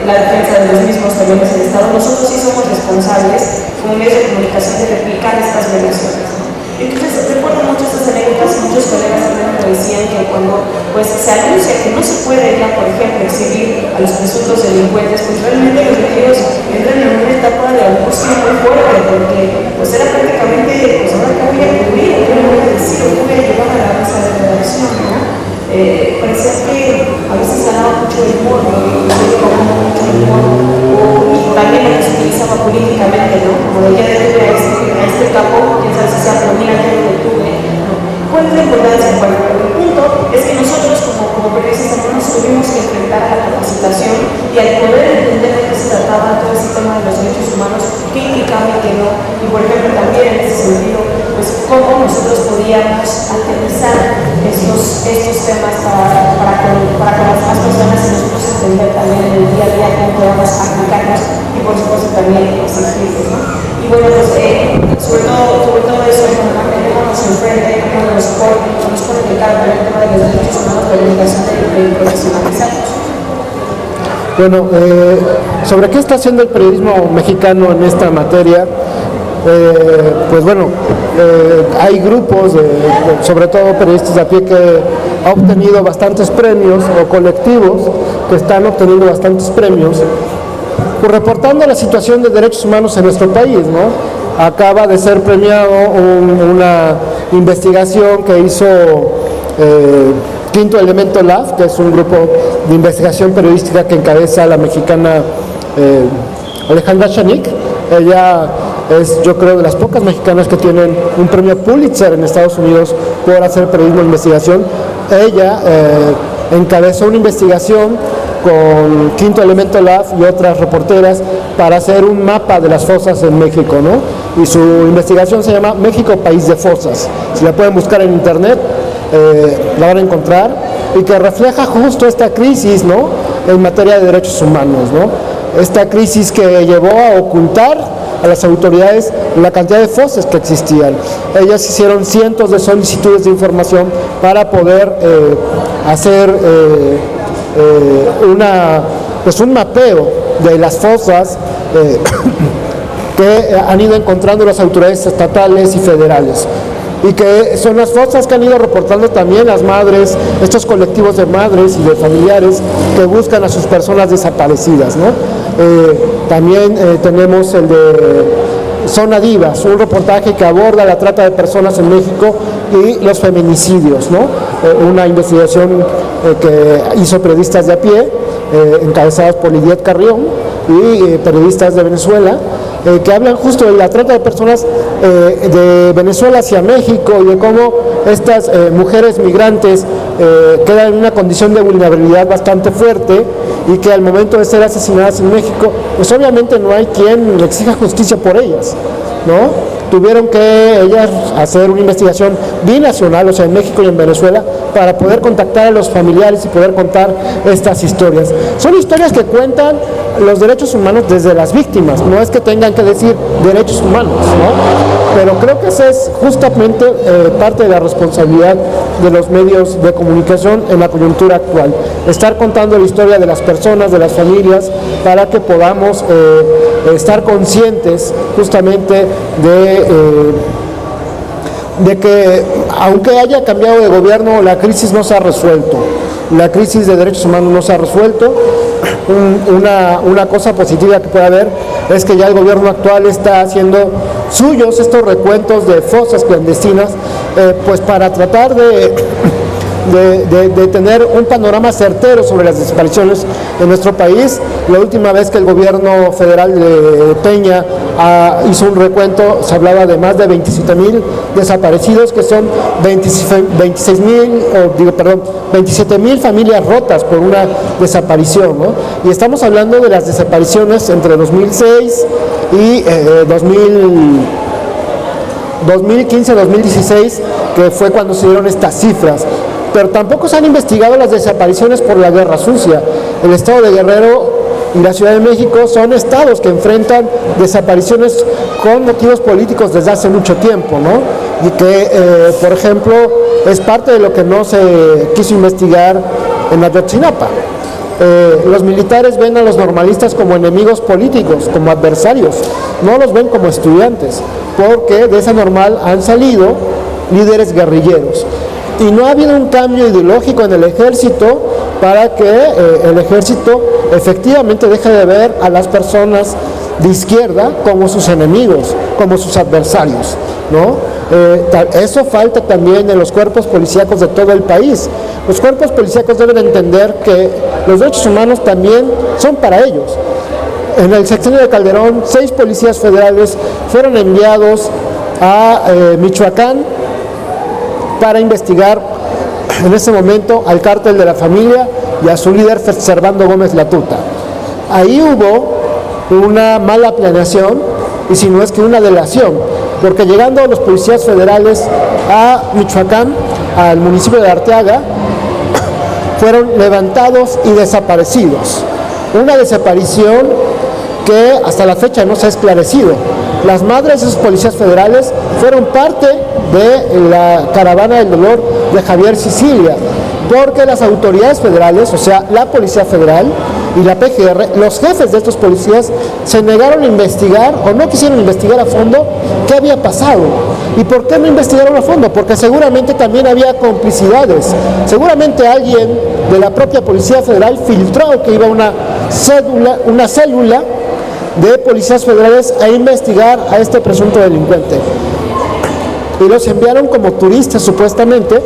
la defensa de los mismos también es el Estado, nosotros sí somos responsables como medios de comunicación de replicar estas violaciones, ¿no? Entonces recuerdo mucho estas anécdotas y muchos colegas también me decían que cuando pues, se anuncia que no se puede ya, por ejemplo, exhibir a los presuntos delincuentes, pues realmente los detenidos entran en una etapa de angustia muy fuerte, porque pues era prácticamente, pues ahora qué voy a cubrir, qué me voy a decir, qué voy a llevar a la mesa de redacción, ¿no? Parecía que a veces ganaba mucho el humor, ¿no? Y se llevaba mucho el humor, y también lo que se utilizaba políticamente, ¿no? Como de ya detuve a este capo, quién sabe si se aplaudía que lo detuve, ¿no? ¿Cuál es la importancia? Bueno, el punto es que nosotros como periodistas también nos tuvimos que enfrentar a la capacitación y al poder entender de qué se trataba todo ese tema de los derechos humanos, qué implicaba y qué no, y por ejemplo también en ese sentido, pues cómo nosotros podíamos aterrizar estos temas para que las demás personas y nosotros entender también en el día a día cómo podamos aplicarlos y por supuesto también exigirlos, ¿no? Y bueno, pues sobre todo eso, cómo nos enfrenta, cómo nos pone de cara con el tema de los derechos humanos, de la obligación de profesionalizarlos. Bueno, sobre qué está haciendo el periodismo mexicano en esta materia, pues bueno, hay grupos, sobre todo periodistas de a pie, que ha obtenido bastantes premios, o colectivos que están obteniendo bastantes premios, pues reportando la situación de derechos humanos en nuestro país, ¿no? Acaba de ser premiado una investigación que hizo Quinto Elemento Lab, que es un grupo de investigación periodística que encabeza la mexicana Alejandra Chanik. Ella es, yo creo, de las pocas mexicanas que tienen un premio Pulitzer en Estados Unidos por hacer periodismo de investigación. Ella encabezó una investigación con Quinto Elemento Lab y otras reporteras para hacer un mapa de las fosas en México, ¿no? Y su investigación se llama México, País de Fosas. Si la pueden buscar en internet, la van a encontrar, y que refleja justo esta crisis, ¿no?, en materia de derechos humanos, ¿no? Esta crisis que llevó a ocultar a las autoridades la cantidad de fosas que existían. Ellas hicieron cientos de solicitudes de información para poder hacer un mapeo de las fosas que han ido encontrando las autoridades estatales y federales, y que son las fosas que han ido reportando también las madres, estos colectivos de madres y de familiares que buscan a sus personas desaparecidas, ¿no? También tenemos el de Zona Divas, un reportaje que aborda la trata de personas en México y los feminicidios, ¿no? Una investigación que hizo periodistas de a pie, encabezados por Lidiet Carrión y periodistas de Venezuela, que hablan justo de la trata de personas de Venezuela hacia México, y de cómo estas mujeres migrantes quedan en una condición de vulnerabilidad bastante fuerte, y que al momento de ser asesinadas en México, pues obviamente no hay quien exija justicia por ellas, ¿no? Tuvieron que ellas hacer una investigación binacional, o sea, en México y en Venezuela, para poder contactar a los familiares y poder contar estas historias. Son historias que cuentan los derechos humanos desde las víctimas, no es que tengan que decir derechos humanos, ¿no? Pero creo que esa es justamente parte de la responsabilidad de los medios de comunicación en la coyuntura actual. estar contando la historia de las personas, de las familias, para que podamos estar conscientes justamente de que aunque haya cambiado de gobierno, la crisis no se ha resuelto. La crisis de derechos humanos no se ha resuelto. Una cosa positiva que puede haber es que ya el gobierno actual está haciendo suyos estos recuentos de fosas clandestinas, pues para tratar de tener un panorama certero sobre las desapariciones en nuestro país. La última vez que el gobierno federal de Peña hizo un recuento, se hablaba de más de 27,000 desaparecidos, que son 27,000 familias rotas por una desaparición, ¿no? Y estamos hablando de las desapariciones entre 2006 y 2015-2016, que fue cuando se dieron estas cifras. Pero tampoco se han investigado las desapariciones por la guerra sucia. El estado de Guerrero y la Ciudad de México son estados que enfrentan desapariciones con motivos políticos desde hace mucho tiempo, ¿no? Y que, por ejemplo, es parte de lo que no se quiso investigar en Ayotzinapa. Los militares ven a los normalistas como enemigos políticos, como adversarios, no los ven como estudiantes, porque de esa normal han salido líderes guerrilleros. Y no ha habido un cambio ideológico en el ejército para que el ejército efectivamente deje de ver a las personas de izquierda como sus enemigos, como sus adversarios, ¿no? Eso falta también en los cuerpos policíacos de todo el país. Los cuerpos policíacos deben entender que los derechos humanos también son para ellos. En el sexenio de Calderón, 6 policías federales fueron enviados a Michoacán para investigar en ese momento al cártel de la familia y a su líder Servando Gómez Latuta. Ahí hubo una mala planeación, y si no es que una delación, porque llegando los policías federales a Michoacán, al municipio de Arteaga, fueron levantados y desaparecidos. Una desaparición que hasta la fecha no se ha esclarecido. Las madres de esos policías federales fueron parte de la caravana del dolor de Javier Sicilia, porque las autoridades federales, o sea, la Policía Federal y la PGR, los jefes de estos policías se negaron a investigar o no quisieron investigar a fondo qué había pasado. ¿Y por qué no investigaron a fondo? Porque seguramente también había complicidades. Seguramente alguien de la propia Policía Federal filtró que iba una célula de policías federales a investigar a este presunto delincuente. Y los enviaron como turistas supuestamente,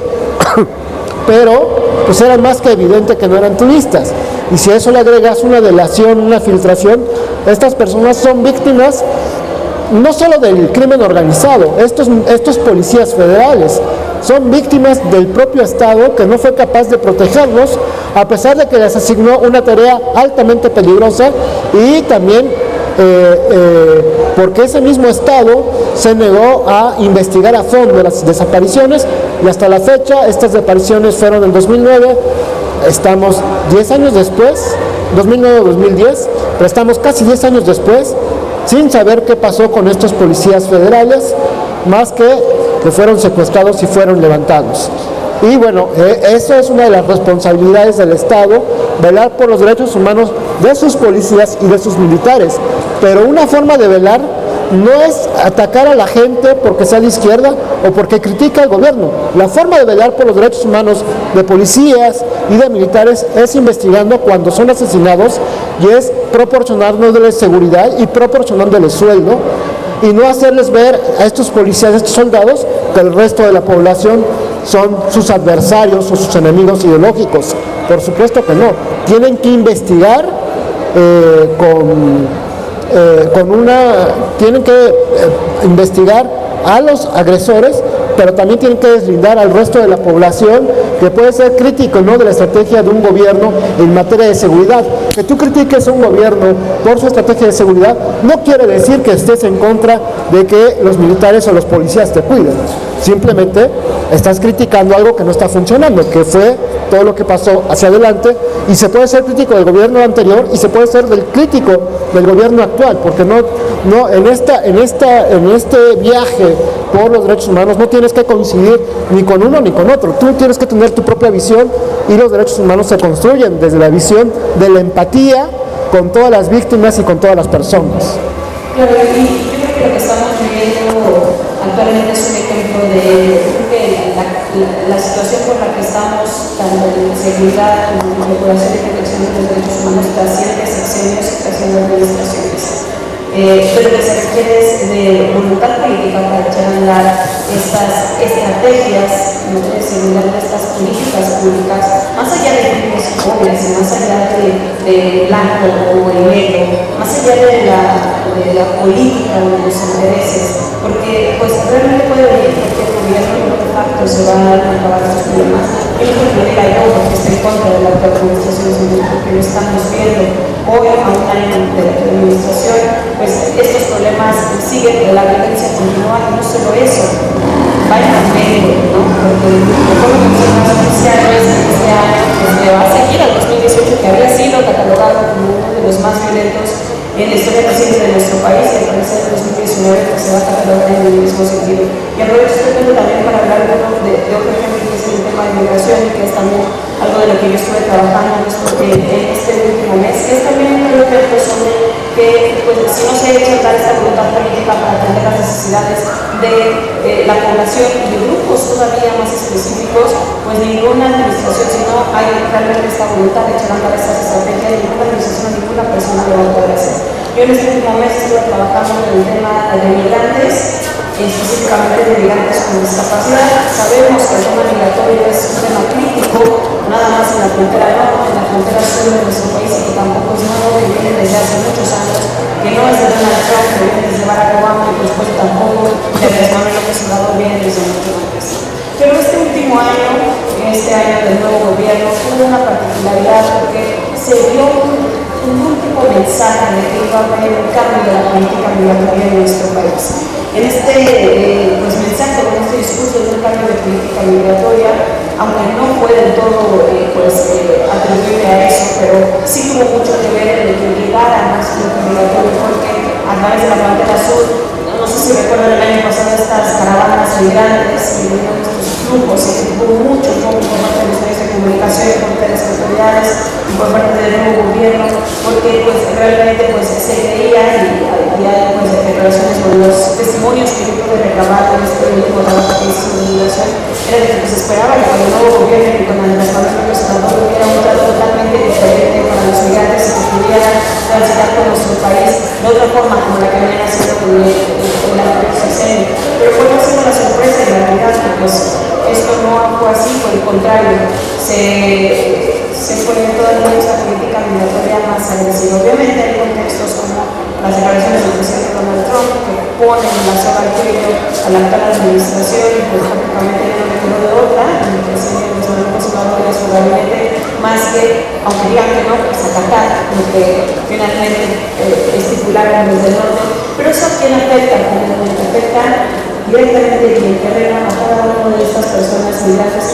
pero pues era más que evidente que no eran turistas. Y si a eso le agregas una delación, una filtración, estas personas son víctimas no solo del crimen organizado, estos policías federales son víctimas del propio Estado, que no fue capaz de protegerlos a pesar de que les asignó una tarea altamente peligrosa, y también porque ese mismo Estado se negó a investigar a fondo las desapariciones, y hasta la fecha estas desapariciones fueron en 2009, estamos 10 años después, 2009-2010, pero estamos casi 10 años después, sin saber qué pasó con estos policías federales, más que fueron secuestrados y fueron levantados. Y bueno, eso es una de las responsabilidades del Estado, velar por los derechos humanos de sus policías y de sus militares. Pero una forma de velar no es atacar a la gente porque sea de izquierda o porque critica al gobierno. La forma de velar por los derechos humanos de policías y de militares es investigando cuando son asesinados, y es proporcionándoles seguridad y proporcionándoles sueldo, y no hacerles ver a estos policías, a estos soldados, que el resto de la población son sus adversarios o sus enemigos ideológicos. Por supuesto que no. Tienen que investigar tienen que investigar a los agresores, pero también tienen que deslindar al resto de la población, que puede ser crítico, ¿no?, de la estrategia de un gobierno en materia de seguridad. Que tú critiques a un gobierno por su estrategia de seguridad no quiere decir que estés en contra de que los militares o los policías te cuiden. Simplemente estás criticando algo que no está funcionando, que fue todo lo que pasó hacia adelante, y se puede ser crítico del gobierno anterior y se puede ser crítico del gobierno actual, porque en este viaje por los derechos humanos no tienes que coincidir ni con uno ni con otro. Tú tienes que tener tu propia visión y los derechos humanos se construyen desde la visión de la empatía con todas las víctimas y con todas las personas. Claro, y yo creo que lo que estamos viviendo actualmente es un ejemplo de ello. Yo creo que la situación por la que estamos, tanto en seguridad como en procuración y protección de los derechos humanos, trasciende sexenios y trasciende administraciones. Pero lo que se requiere es de voluntad política para echar a andar estas estrategias en materia de seguridad, de estas políticas públicas, más allá de líneas obvias, más allá de blanco o de negro, más allá de la política o de los intereses, porque pues realmente puede venir cualquier gobierno de facto se va a acabar estos problemas. Yo no creo que lo diga yo porque está en contra de la actual administración, sino porque lo estamos viendo hoy a un año de la administración, pues estos problemas siguen, la violencia continúa y no solo eso, vayan al medio, ¿no? Porque por lo que las oficiales este año pues, va a seguir al 2018 que había sido catalogado como uno de los más violentos en la historia reciente de nuestro país, y al parecer en 2019 pues, se va a catalogar en el mismo sentido. Y aprovecho este punto también para hablar de otro ejemplo que es el tema de migración, que es también algo de lo que yo estuve trabajando en este último mes, que es también un ejemplo sobre que pues, si no se echa a dar esta voluntad política para atender las necesidades de la población y de grupos todavía más específicos, pues ninguna administración, si no hay realmente esta voluntad de echar a andar estas estrategias, ninguna administración, ninguna persona lo va a poder hacer. Yo en este último mes estuve trabajando en el tema de migrantes, específicamente de migrantes con discapacidad. Sabemos que el tema migratorio es un tema crítico, nada más en la frontera norte, en la frontera sur de nuestro país, y que tampoco es nuevo, que viene desde hace muchos años, que no es de Donald Trump, que viene desde Barack Obama, y después tampoco de Andrés Manuel López Obrador, viene desde mucho antes. Pero este último año, este año del nuevo gobierno, tuvo una particularidad porque se dio un último mensaje de que iba a haber un cambio de la política migratoria en nuestro país. En este pues, mensaje, en este discurso de un cambio de política migratoria, aunque no fue del todo atribuible a eso, pero sí tuvo mucho que ver en el que llegara más flujo migratorio, porque a través de la frontera sur, no sé si recuerdan el año pasado estas caravanas migrantes y estos flujos, y hubo mucho foco por parte de los medios de comunicación y por parte de las autoridades y por parte del nuevo gobierno, porque pues realmente pues se creía y hay pues declaraciones sobre los testimonios que yo pude recabar en este último trabajo que hice en migración, era de que pues esperaba que con el nuevo gobierno y con Andrés Manuel López Obrador hubiera un trato totalmente diferente para los migrantes y que pudieran transitar por nuestro país de otra forma como la que habían sido con el anterior sexenio. Pero fue así la sorpresa y la realidad que pues esto no fue así, por el contrario, se fue todavía esta política migratoria más agresiva. Obviamente hay contextos como las declaraciones del presidente Donald Trump que ponen la soga al cuello a la actual administración y pues prácticamente no le quedó de otra, el presidente Andrés Manuel López Obrador y su gabinete, más que, aunque digan que no, pues acatar lo que finalmente estipularon desde el norte. Pero eso a quién afecta, finalmente afecta directamente y en terreno a cada una de estas personas migrantes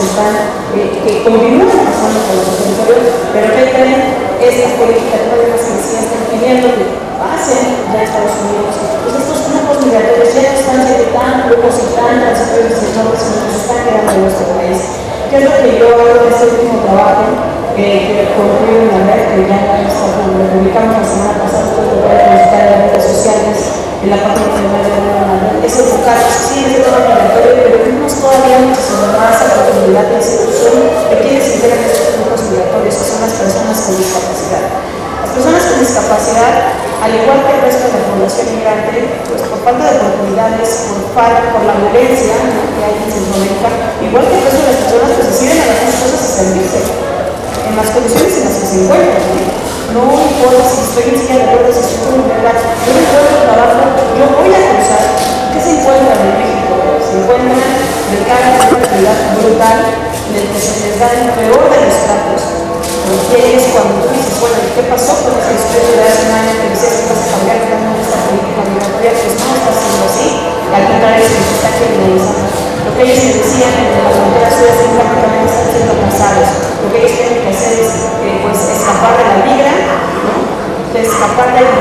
que continúan pasando por los territorios, pero que tienen esta política todavía más agresiva, están pidiendo que pasen ya a Estados Unidos. Pues estos grupos migratorios ya no están siendo tan grupos y tan transitorios y sino que se están quedando en nuestro país. ¿Qué es lo que yo hago en este último trabajo que ocurrió en la red, que ya lo publicamos la semana pasada, después lo voy a consultar en las redes sociales, en la página de la red, es enfocarnos, sí, en el tema migratorio, pero tenemos todavía muchísimo más a la oportunidad de institución de quienes integran estos grupos migratorios, que son las personas con discapacidad. Las personas con discapacidad, al igual que el resto de la población migrante, pues por falta de oportunidades, por la violencia, ¿no?, que hay en Centroamérica, igual que el resto de las personas, pues deciden hacer las cosas y servirse en las condiciones en las que se encuentran. No importa si estoy en silla de ruedas, si estoy con mujer, yo me encuentro trabajo, yo voy a cruzar. ¿Qué se encuentran en México? Se encuentran de cara a una realidad brutal en el que se les da el peor de los tratos. Y es cuando tú dices, bueno, ¿qué pasó con esa historia de hace un año que decías que vas a cambiar esta política migratoria? Pues no está siendo así, y al contrario se les está criminalizando. Lo que ellos decían en la frontera sur es que prácticamente están siendo casados. Lo que ellos tienen que hacer es pues, escapar de la migra, ¿no?, de escapar de las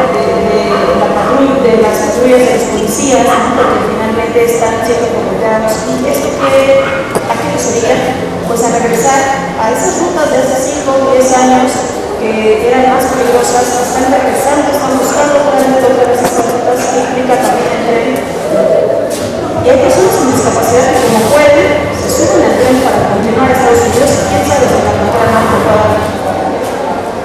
patrullas de los policías, ¿no?, porque finalmente están siendo cooperados. ¿Y esto a qué nos obliga? Pues pues a regresar a esas rutas de hace 5 o 10 años que eran más peligrosas, están regresando, están buscando otra vez esas rutas que implica también el tren. Y hay personas con discapacidad que como pueden, se suben al tren para continuar a Estados Unidos y quién sabe si la mejor no.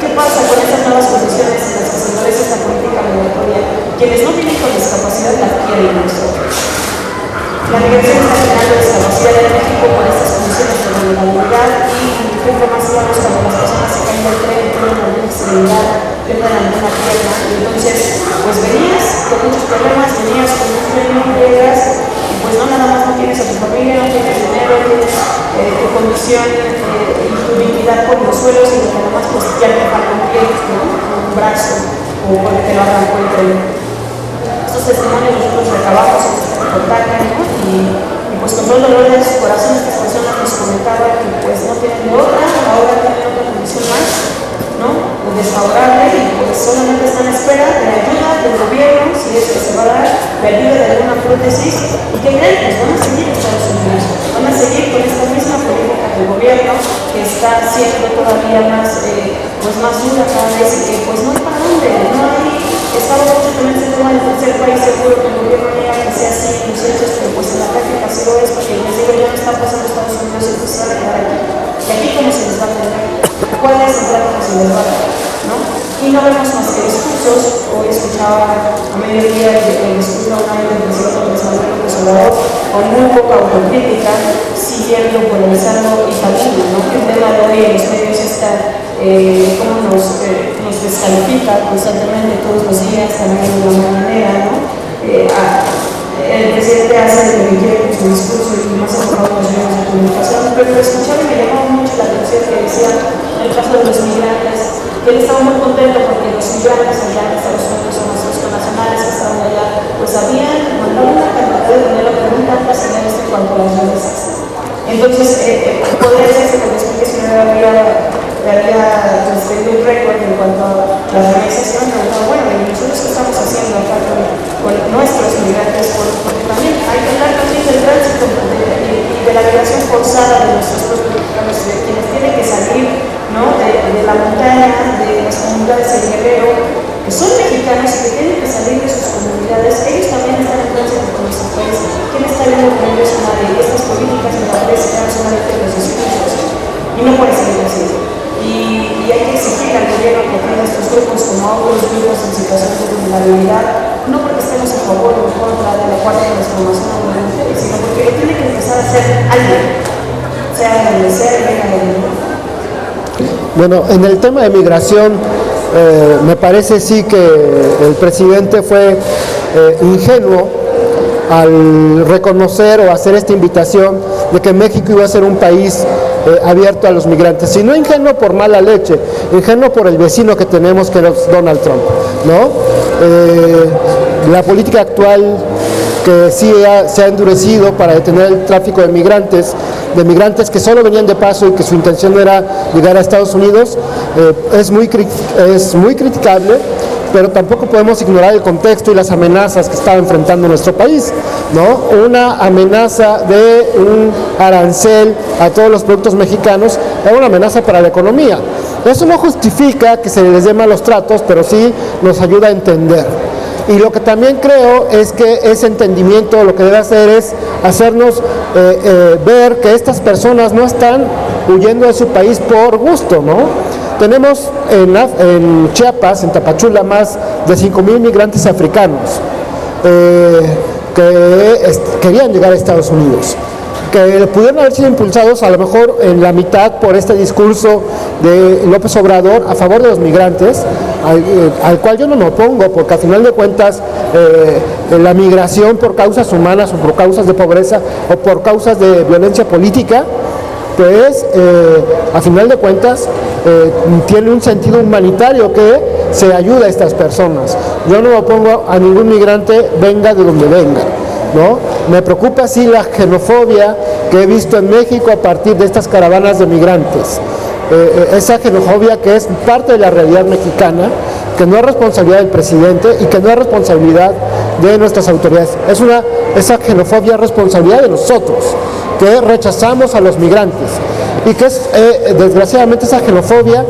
¿Qué pasa con estas nuevas condiciones en las que se establece esta política migratoria? Quienes no vienen con discapacidad la adquieren nosotros. La migración está generando discapacidad en México con estas condiciones de vulnerabilidad y nunca más digamos cuando las personas se caen del tren, tienen alguna extremidad, pierden alguna pierna, y entonces pues venías con muchos problemas, venías con un tren, no llegas, y pues no nada más no tienes a tu familia, no tienes dinero, tienes tu condición y tu dignidad por los suelos, y nada más pues ya te falta un pie, ¿no? Un brazo, o porque te lo arrancó el tren. Estos testimonios nosotros recabamos en este reportaje, ¿no? Y pues con todo el dolor de su corazón estas personas nos comentaban que pues no tienen de otra, ahora tienen otra condición más, ¿no? Desfavorable, y pues solamente están en espera de la ayuda del gobierno, si es que se va a dar, la ayuda de alguna prótesis, y que creen, pues van a seguir en Estados Unidos, van a seguir con esta misma política del gobierno que está siendo todavía más, pues más dura cada vez, y que pues no hay para dónde, no hay. Estaba mucho también ese tema del tercer país seguro, que el gobierno niega que sea así en los hechos, pero pues en la práctica sí lo es, porque les digo, ya no está pasando Estados Unidos y pues se van a quedar aquí. ¿Y aquí cómo se les va a tener? ¿Cuál es el trato que se les va a dar? ¿No? Y no vemos más que discursos. Hoy escuchaba a mediodía el discurso de del presidente López Obrador con muy poca autocrítica, siguiendo, polarizando y también, ¿no? El tema de hoy en los medios está cómo nos descalifica constantemente todos los días, también de la mañanera, ¿no? El presidente hace lo que quiere con su discurso y más enfocado en los medios de comunicación, pero lo escuchaba y me llamaba mucho la atención que decía en el caso de los migrantes, que él estaba muy contento porque los migrantes allá en Estados Unidos son nuestros connacionales que estaban allá, pues habían mandado una cantidad de dinero que nunca han pasado en cuanto a las remesas. Entonces, podría ser que me explique si no había pedido un récord en cuanto a las remesas, y me preguntaba, bueno, ¿y nosotros qué estamos haciendo acá con nuestros migrantes? Porque también hay que hablar también del tránsito y de la migración forzada de nuestros propios mexicanos, de quienes tienen que salir, ¿no? de la montaña, de las comunidades del Guerrero, que son mexicanos y que tienen que salir de sus comunidades. Ellos también están en tránsito con nuestro país. ¿Quién está viendo con ellos una de estas políticas migratorias que son una de los discursos? Y no puede seguir así. Y hay que exigir al gobierno que tenga estos grupos como a otros grupos en situaciones de vulnerabilidad, no porque estemos a favor o en contra de la cuarta transformación o de la mujer, sino porque lo tiene que empezar a hacer alguien, sea donde sea, venga donde no. Bueno, en el tema de migración, me parece sí que el presidente fue ingenuo al reconocer o hacer esta invitación de que México iba a ser un país abierto a los migrantes, y no ingenuo por mala leche, ingenuo por el vecino que tenemos, que es Donald Trump, ¿no? La política actual que sí se ha endurecido para detener el tráfico de migrantes que solo venían de paso y que su intención era llegar a Estados Unidos, es muy criticable, pero tampoco podemos ignorar el contexto y las amenazas que estaba enfrentando nuestro país, ¿no? Una amenaza de un arancel a todos los productos mexicanos era una amenaza para la economía. Eso no justifica que se les dé malos tratos, pero sí nos ayuda a entender. Y lo que también creo es que ese entendimiento lo que debe hacer es hacernos ver que estas personas no están huyendo de su país por gusto, ¿no? Tenemos en Chiapas, en Tapachula, más de 5,000 migrantes africanos que querían llegar a Estados Unidos, que pudieron haber sido impulsados a lo mejor en la mitad por este discurso de López Obrador a favor de los migrantes, al cual yo no me opongo, porque al final de cuentas la migración por causas humanas o por causas de pobreza o por causas de violencia política, pues a final de cuentas tiene un sentido humanitario que se ayuda a estas personas. Yo no me opongo a ningún migrante, venga de donde venga, ¿no? Me preocupa sí la xenofobia que he visto en México a partir de estas caravanas de migrantes, esa xenofobia que es parte de la realidad mexicana, que no es responsabilidad del presidente y que no es responsabilidad de nuestras autoridades. Esa xenofobia es responsabilidad de nosotros, que rechazamos a los migrantes. y que es, desgraciadamente esa xenofobia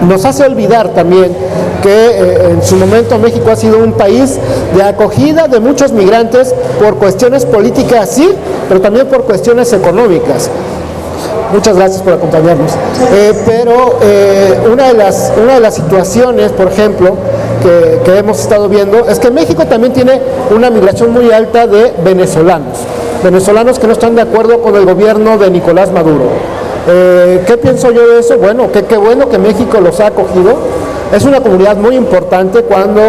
nos hace olvidar también que en su momento México ha sido un país de acogida de muchos migrantes por cuestiones políticas, sí, pero también por cuestiones económicas. Muchas gracias por acompañarnos. Pero una de las situaciones, por ejemplo, que hemos estado viendo es que México también tiene una migración muy alta de venezolanos que no están de acuerdo con el gobierno de Nicolás Maduro. ¿Qué pienso yo de eso? Bueno, qué bueno que México los ha acogido. Es una comunidad muy importante. Cuando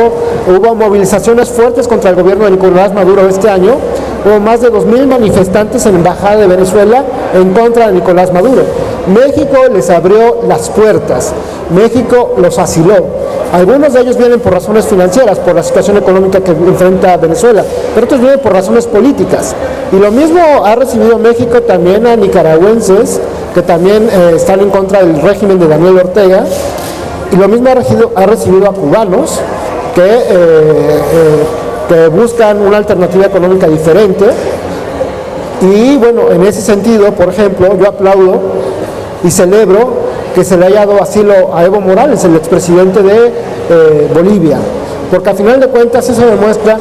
hubo movilizaciones fuertes contra el gobierno de Nicolás Maduro este año, hubo más de 2,000 manifestantes en la Embajada de Venezuela en contra de Nicolás Maduro. México les abrió las puertas, México los asiló. Algunos de ellos vienen por razones financieras, por la situación económica que enfrenta Venezuela, pero otros vienen por razones políticas. Y lo mismo ha recibido México también a nicaragüenses que también están en contra del régimen de Daniel Ortega, y lo mismo ha recibido a cubanos que buscan una alternativa económica diferente. Y bueno, en ese sentido, por ejemplo, yo aplaudo y celebro que se le haya dado asilo a Evo Morales, el expresidente de Bolivia, porque al final de cuentas eso demuestra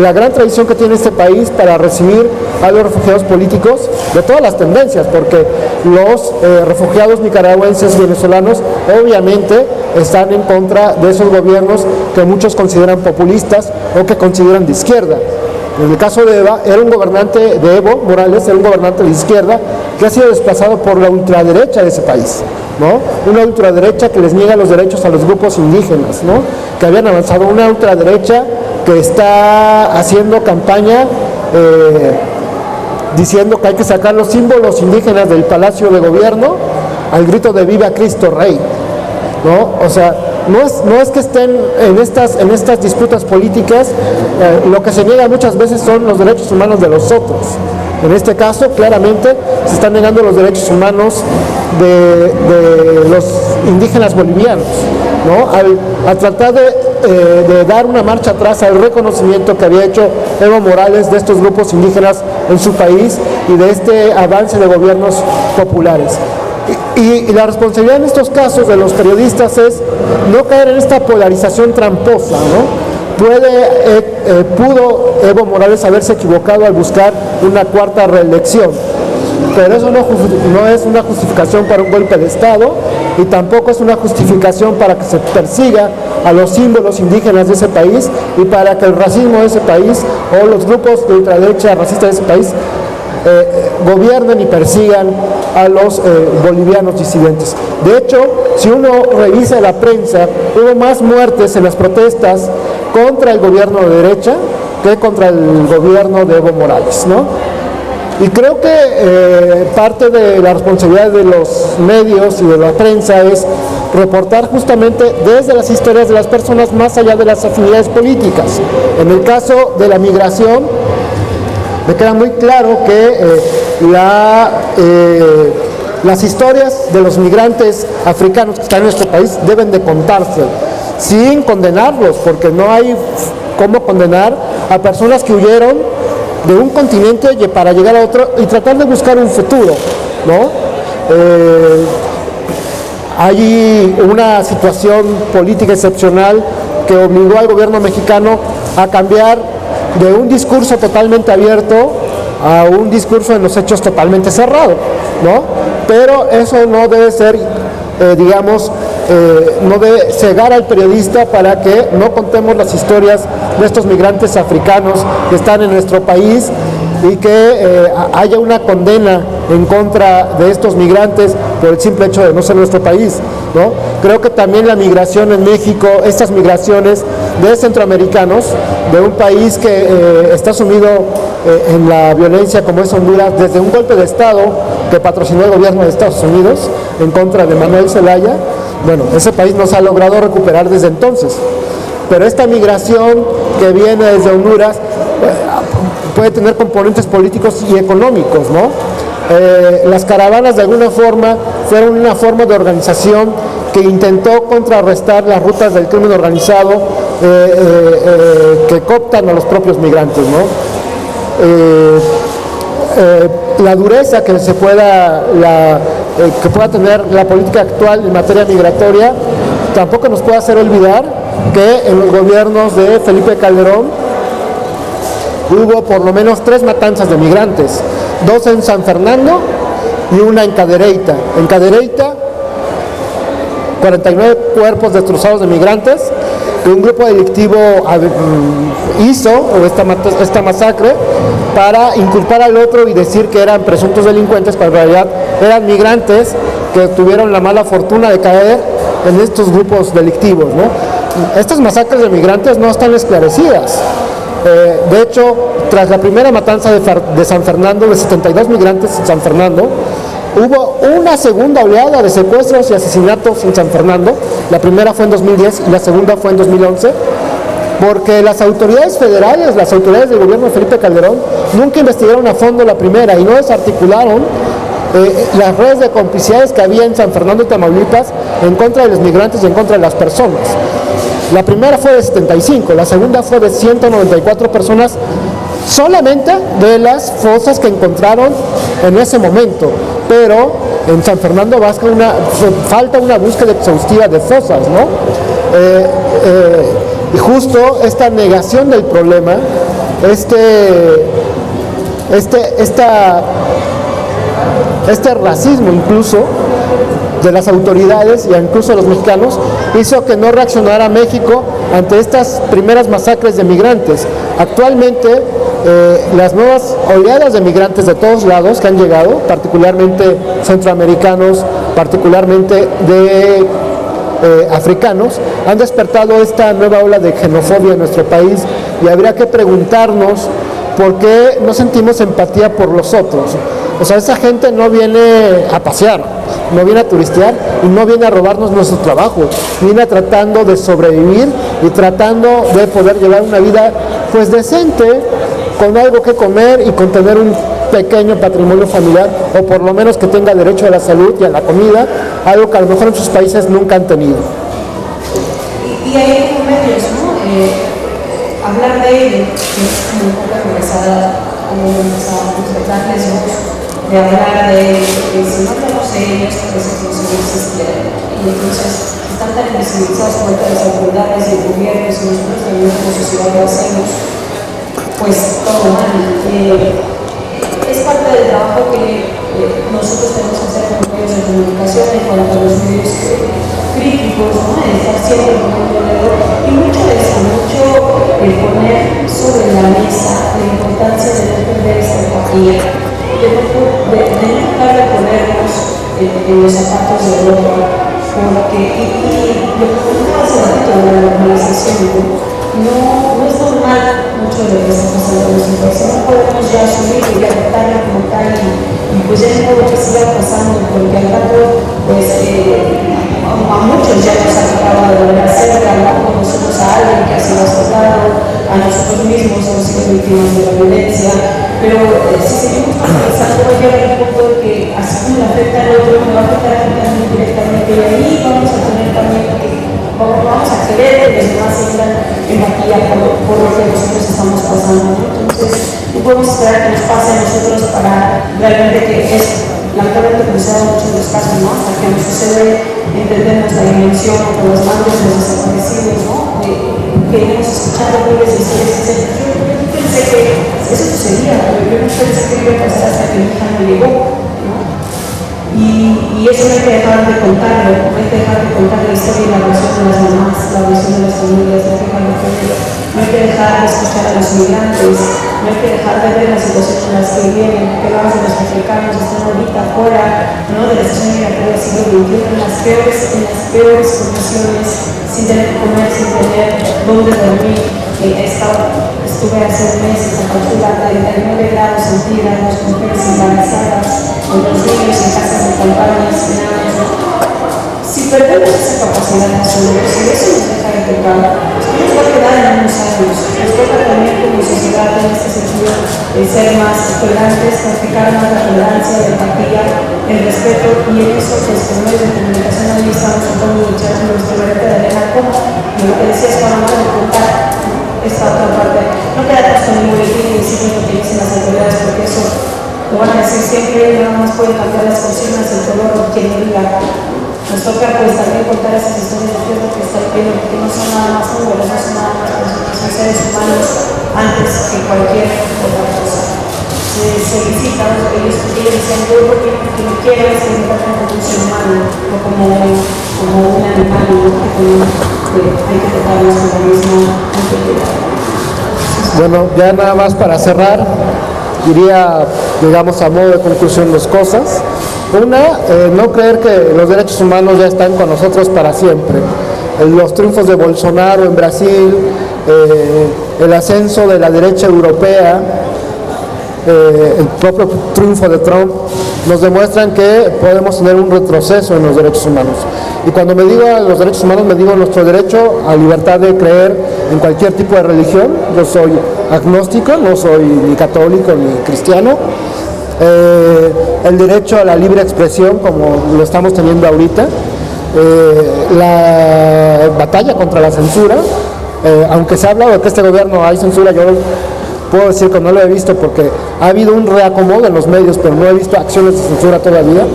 la gran tradición que tiene este país para recibir a los refugiados políticos de todas las tendencias, porque los refugiados nicaragüenses y venezolanos obviamente están en contra de esos gobiernos que muchos consideran populistas o que consideran de izquierda. En el caso de Evo Morales, era un gobernante de izquierda que ha sido desplazado por la ultraderecha de ese país, ¿no? Una ultraderecha que les niega los derechos a los grupos indígenas, ¿no? Que habían avanzado, una ultraderecha que está haciendo campaña diciendo que hay que sacar los símbolos indígenas del Palacio de Gobierno al grito de Viva Cristo Rey, ¿no? O sea, no es que estén en estas disputas políticas, lo que se niega muchas veces son los derechos humanos de los otros. En este caso, claramente, se están negando los derechos humanos de los indígenas bolivianos, ¿no? Al tratar de dar una marcha atrás al reconocimiento que había hecho Evo Morales de estos grupos indígenas en su país y de este avance de gobiernos populares. Y la responsabilidad en estos casos de los periodistas es no caer en esta polarización tramposa, ¿no? Pudo Evo Morales haberse equivocado al buscar una cuarta reelección, pero eso no es una justificación para un golpe de Estado y tampoco es una justificación para que se persiga a los símbolos indígenas de ese país y para que el racismo de ese país o los grupos de ultraderecha racista de ese país gobiernen y persigan a los bolivianos disidentes. De hecho, si uno revisa la prensa, hubo más muertes en las protestas contra el gobierno de derecha que contra el gobierno de Evo Morales, ¿no? Y creo que parte de la responsabilidad de los medios y de la prensa es reportar justamente desde las historias de las personas más allá de las afinidades políticas. En el caso de la migración, me queda muy claro que las historias de los migrantes africanos que están en nuestro país deben de contarse, sin condenarlos, porque no hay cómo condenar a personas que huyeron de un continente para llegar a otro y tratar de buscar un futuro, ¿no? Hay una situación política excepcional que obligó al gobierno mexicano a cambiar de un discurso totalmente abierto a un discurso en los hechos totalmente cerrado, ¿no? Pero eso no debe ser, no debe cegar al periodista para que no contemos las historias de estos migrantes africanos que están en nuestro país y que haya una condena en contra de estos migrantes por el simple hecho de no ser nuestro país, ¿no? Creo que también la migración en México, estas migraciones de centroamericanos, de un país que está sumido en la violencia como es Honduras, desde un golpe de Estado que patrocinó el gobierno de Estados Unidos en contra de Manuel Zelaya, bueno, ese país no se ha logrado recuperar desde entonces. Pero esta migración que viene desde Honduras puede tener componentes políticos y económicos, ¿no? Las caravanas de alguna forma fueron una forma de organización que intentó contrarrestar las rutas del crimen organizado que cooptan a los propios migrantes, ¿no? la dureza que que pueda tener la política actual en materia migratoria, tampoco nos puede hacer olvidar que en los gobiernos de Felipe Calderón hubo por lo menos 3 matanzas de migrantes, 2 en San Fernando y una en Cadereyta. En Cadereyta, 49 cuerpos destrozados de migrantes que un grupo delictivo hizo esta masacre para inculpar al otro y decir que eran presuntos delincuentes, pero en realidad eran migrantes que tuvieron la mala fortuna de caer en estos grupos delictivos, ¿no? Estas masacres de migrantes no están esclarecidas. De hecho, tras la primera matanza de San Fernando, de 72 migrantes en San Fernando, hubo una segunda oleada de secuestros y asesinatos en San Fernando. La primera fue en 2010 y la segunda fue en 2011, porque las autoridades federales, las autoridades del gobierno de Felipe Calderón, nunca investigaron a fondo la primera y no desarticularon las redes de complicidades que había en San Fernando y Tamaulipas en contra de los migrantes y en contra de las personas. La primera fue de 75, la segunda fue de 194 personas solamente de las fosas que encontraron en ese momento, pero en San Fernando falta una búsqueda exhaustiva de fosas, ¿no? Y justo esta negación del problema, este racismo incluso de las autoridades y incluso de los mexicanos hizo que no reaccionara México ante estas primeras masacres de migrantes. Actualmente las nuevas oleadas de migrantes de todos lados que han llegado, particularmente centroamericanos, particularmente de africanos, han despertado esta nueva ola de xenofobia en nuestro país, y habría que preguntarnos por qué no sentimos empatía por los otros. O sea, esa gente no viene a pasear, no viene a turistear y no viene a robarnos nuestro trabajo, viene tratando de sobrevivir y tratando de poder llevar una vida pues decente, con algo que comer y con tener un pequeño patrimonio familiar, o por lo menos que tenga derecho a la salud y a la comida, algo que a lo mejor en sus países nunca han tenido. Y hay medios, ¿no? Hablar de ello es como un poco regresar a darles voz, de hablar de que si no hablamos de ellos, pues entonces no existieran. Y entonces están tan invisibilizados por las autoridades y el gobierno, y nosotros también como sociedad lo hacemos, pues todo mal. Es parte del trabajo que nosotros tenemos que hacer con medios de comunicación en cuanto a los medios críticos, ¿no? Estar siempre poniendo el dedo, y mucho de eso, el poner sobre la mesa la importancia de no perder esta empatía, de no tratar de ponernos en los zapatos de otro, porque, y lo que comentaba hace ratito de la normalización, no es normal mucho de lo que está pasando en nuestro país. No podemos ya asumir y adoptarlo como tal, y pues ya es algo que siga pasando, porque al rato, pues, a muchos ya nos ha tocado de volver a cerca, ¿no? Nosotros a alguien que ha sido azotado, a nosotros mismos hemos sido víctimas de la violencia, pero si seguimos normalizando, va a llegar el punto de que así como le afecta al otro, me va a afectar a mí directamente, y ahí vamos a tener también que vamos a querer que los demás sientan empatía por lo que nosotros estamos pasando, ¿no? Entonces, no podemos esperar que nos pase a nosotros para realmente que es lamentablemente cruzado muchos de los casos, ¿no? Hasta que nos sucede, entendemos la dimensión con los mandos de los desaparecidos, ¿no? Que hemos escuchado miles de historias. Yo pensé que eso sucedía, pero yo no pensé que iba a pasar hasta que mi hija me llegó, ¿no? Y eso no hay que dejar de contarlo, no hay que dejar de contar la historia y la versión de las mamás, la versión de las familias, no hay que dejar de escuchar a los migrantes, no hay que dejar de ver las situaciones en las que viven, que más de los africanos están ahorita fuera, ¿no? De la situación migratoria del siglo XXI, en las peores condiciones, sin tener que comer, sin tener dónde dormir. Estuve hace un mes a temperatura 39 grados centígrados, mujeres embarazadas, con los niños en casas de campaña, hacinados. Si perdemos esa capacidad de asombro, si eso nos deja de tocar, nos va a quedar en unos años. Nos toca también como sociedad en este sentido ser más tolerantes, practicar más la tolerancia, la empatía, el respeto, y en eso pues con medios de comunicación ahí estamos tratando de luchar nuestro reto de Elena, como lo que decías, para más de contar. esta otra parte. No quedarte con el boletín y decir lo que dicen las autoridades, porque eso lo van a decir siempre, nada más pueden cambiar las consignas, el color o quien lo diga. Nos toca pues también contar esas historias de qué es lo que está viviendo, porque no son nada más números, no son nada más son seres humanos antes que cualquier otra cosa. Se visita lo que ellos decían, yo porque no quiero es que me traten como un ser humano o como un animal, que hay que tratarlos con la misma integridad. Bueno, ya nada más para cerrar, diría, digamos, a modo de conclusión dos cosas. Una, no creer que los derechos humanos ya están con nosotros para siempre. Los triunfos de Bolsonaro en Brasil, el ascenso de la derecha europea, el propio triunfo de Trump, nos demuestran que podemos tener un retroceso en los derechos humanos. Y cuando me digo a los derechos humanos, me digo nuestro derecho a libertad de creer en cualquier tipo de religión. Yo soy agnóstico, no soy ni católico ni cristiano. El derecho a la libre expresión, como lo estamos teniendo ahorita. La batalla contra la censura, aunque se ha hablado de que este gobierno hay censura, yo puedo decir que no lo he visto porque ha habido un reacomodo en los medios, pero no he visto acciones de censura todavía.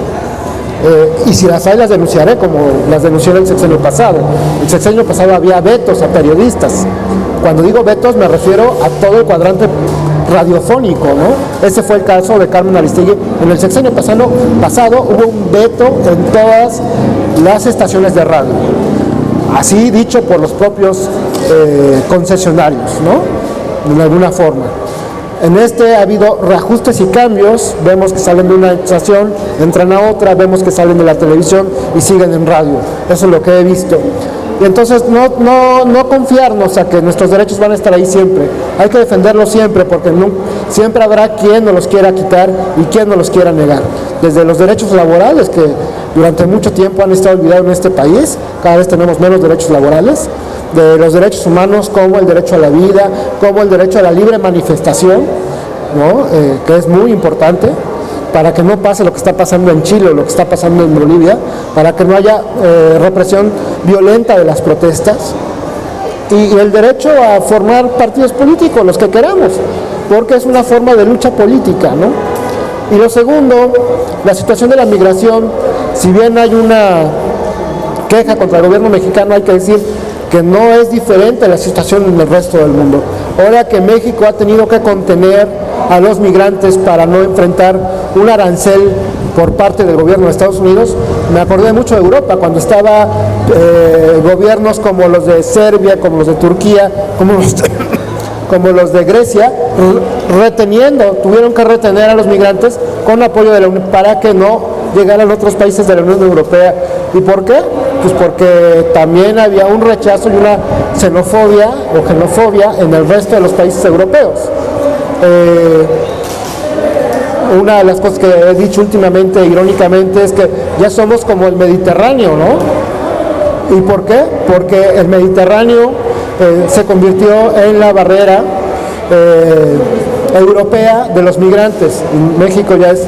Y si las hay, las denunciaré, como las denuncié en el sexenio pasado. El sexenio pasado había vetos a periodistas. Cuando digo vetos me refiero a todo el cuadrante radiofónico, ¿no? Ese fue el caso de Carmen Aristegui. En el sexenio pasado hubo un veto en todas las estaciones de radio, así dicho por los propios concesionarios, ¿no? De alguna forma. En este ha habido reajustes y cambios, vemos que salen de una estación, entran a otra, vemos que salen de la televisión y siguen en radio. Eso es lo que he visto. Y entonces no confiarnos a que nuestros derechos van a estar ahí siempre. Hay que defenderlos siempre, porque siempre habrá quien nos los quiera quitar y quien nos los quiera negar. Desde los derechos laborales, que durante mucho tiempo han estado olvidados en este país, cada vez tenemos menos derechos laborales, de los derechos humanos como el derecho a la vida, como el derecho a la libre manifestación, ¿no? Que es muy importante para que no pase lo que está pasando en Chile o lo que está pasando en Bolivia, para que no haya represión violenta de las protestas, y el derecho a formar partidos políticos, los que queramos, porque es una forma de lucha política, ¿no? Y lo segundo, la situación de la migración, si bien hay una queja contra el gobierno mexicano, hay que decir que no es diferente la situación en el resto del mundo. Ahora que México ha tenido que contener a los migrantes para no enfrentar un arancel por parte del gobierno de Estados Unidos, me acordé mucho de Europa, cuando estaba gobiernos como los de Serbia, como los de Turquía, como los de Grecia, tuvieron que retener a los migrantes con apoyo de la Unión para que no llegaran a otros países de la Unión Europea. ¿Y por qué? Pues porque también había un rechazo y una xenofobia o xenofobia en el resto de los países europeos. Una de las cosas que he dicho últimamente, irónicamente, es que ya somos como el Mediterráneo, ¿no? ¿Y por qué? Porque el Mediterráneo se convirtió en la barrera europea de los migrantes. México ya es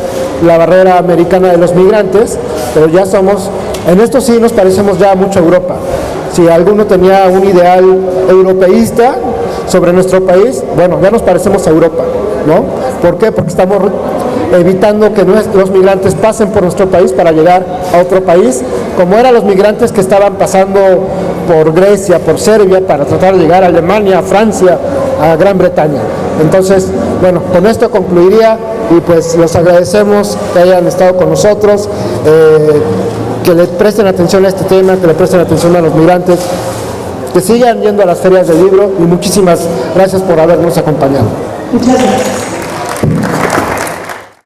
la barrera americana de los migrantes, pero ya somos, en esto sí nos parecemos ya mucho a Europa. Si alguno tenía un ideal europeísta sobre nuestro país, bueno, ya nos parecemos a Europa, ¿no? ¿Por qué? Porque estamos evitando que los migrantes pasen por nuestro país para llegar a otro país, como eran los migrantes que estaban pasando por Grecia, por Serbia, para tratar de llegar a Alemania, a Francia, a Gran Bretaña. Entonces, bueno, con esto concluiría y pues los agradecemos que hayan estado con nosotros, que le presten atención a este tema, que le presten atención a los migrantes, que sigan yendo a las ferias del libro y muchísimas gracias por habernos acompañado. Muchas gracias.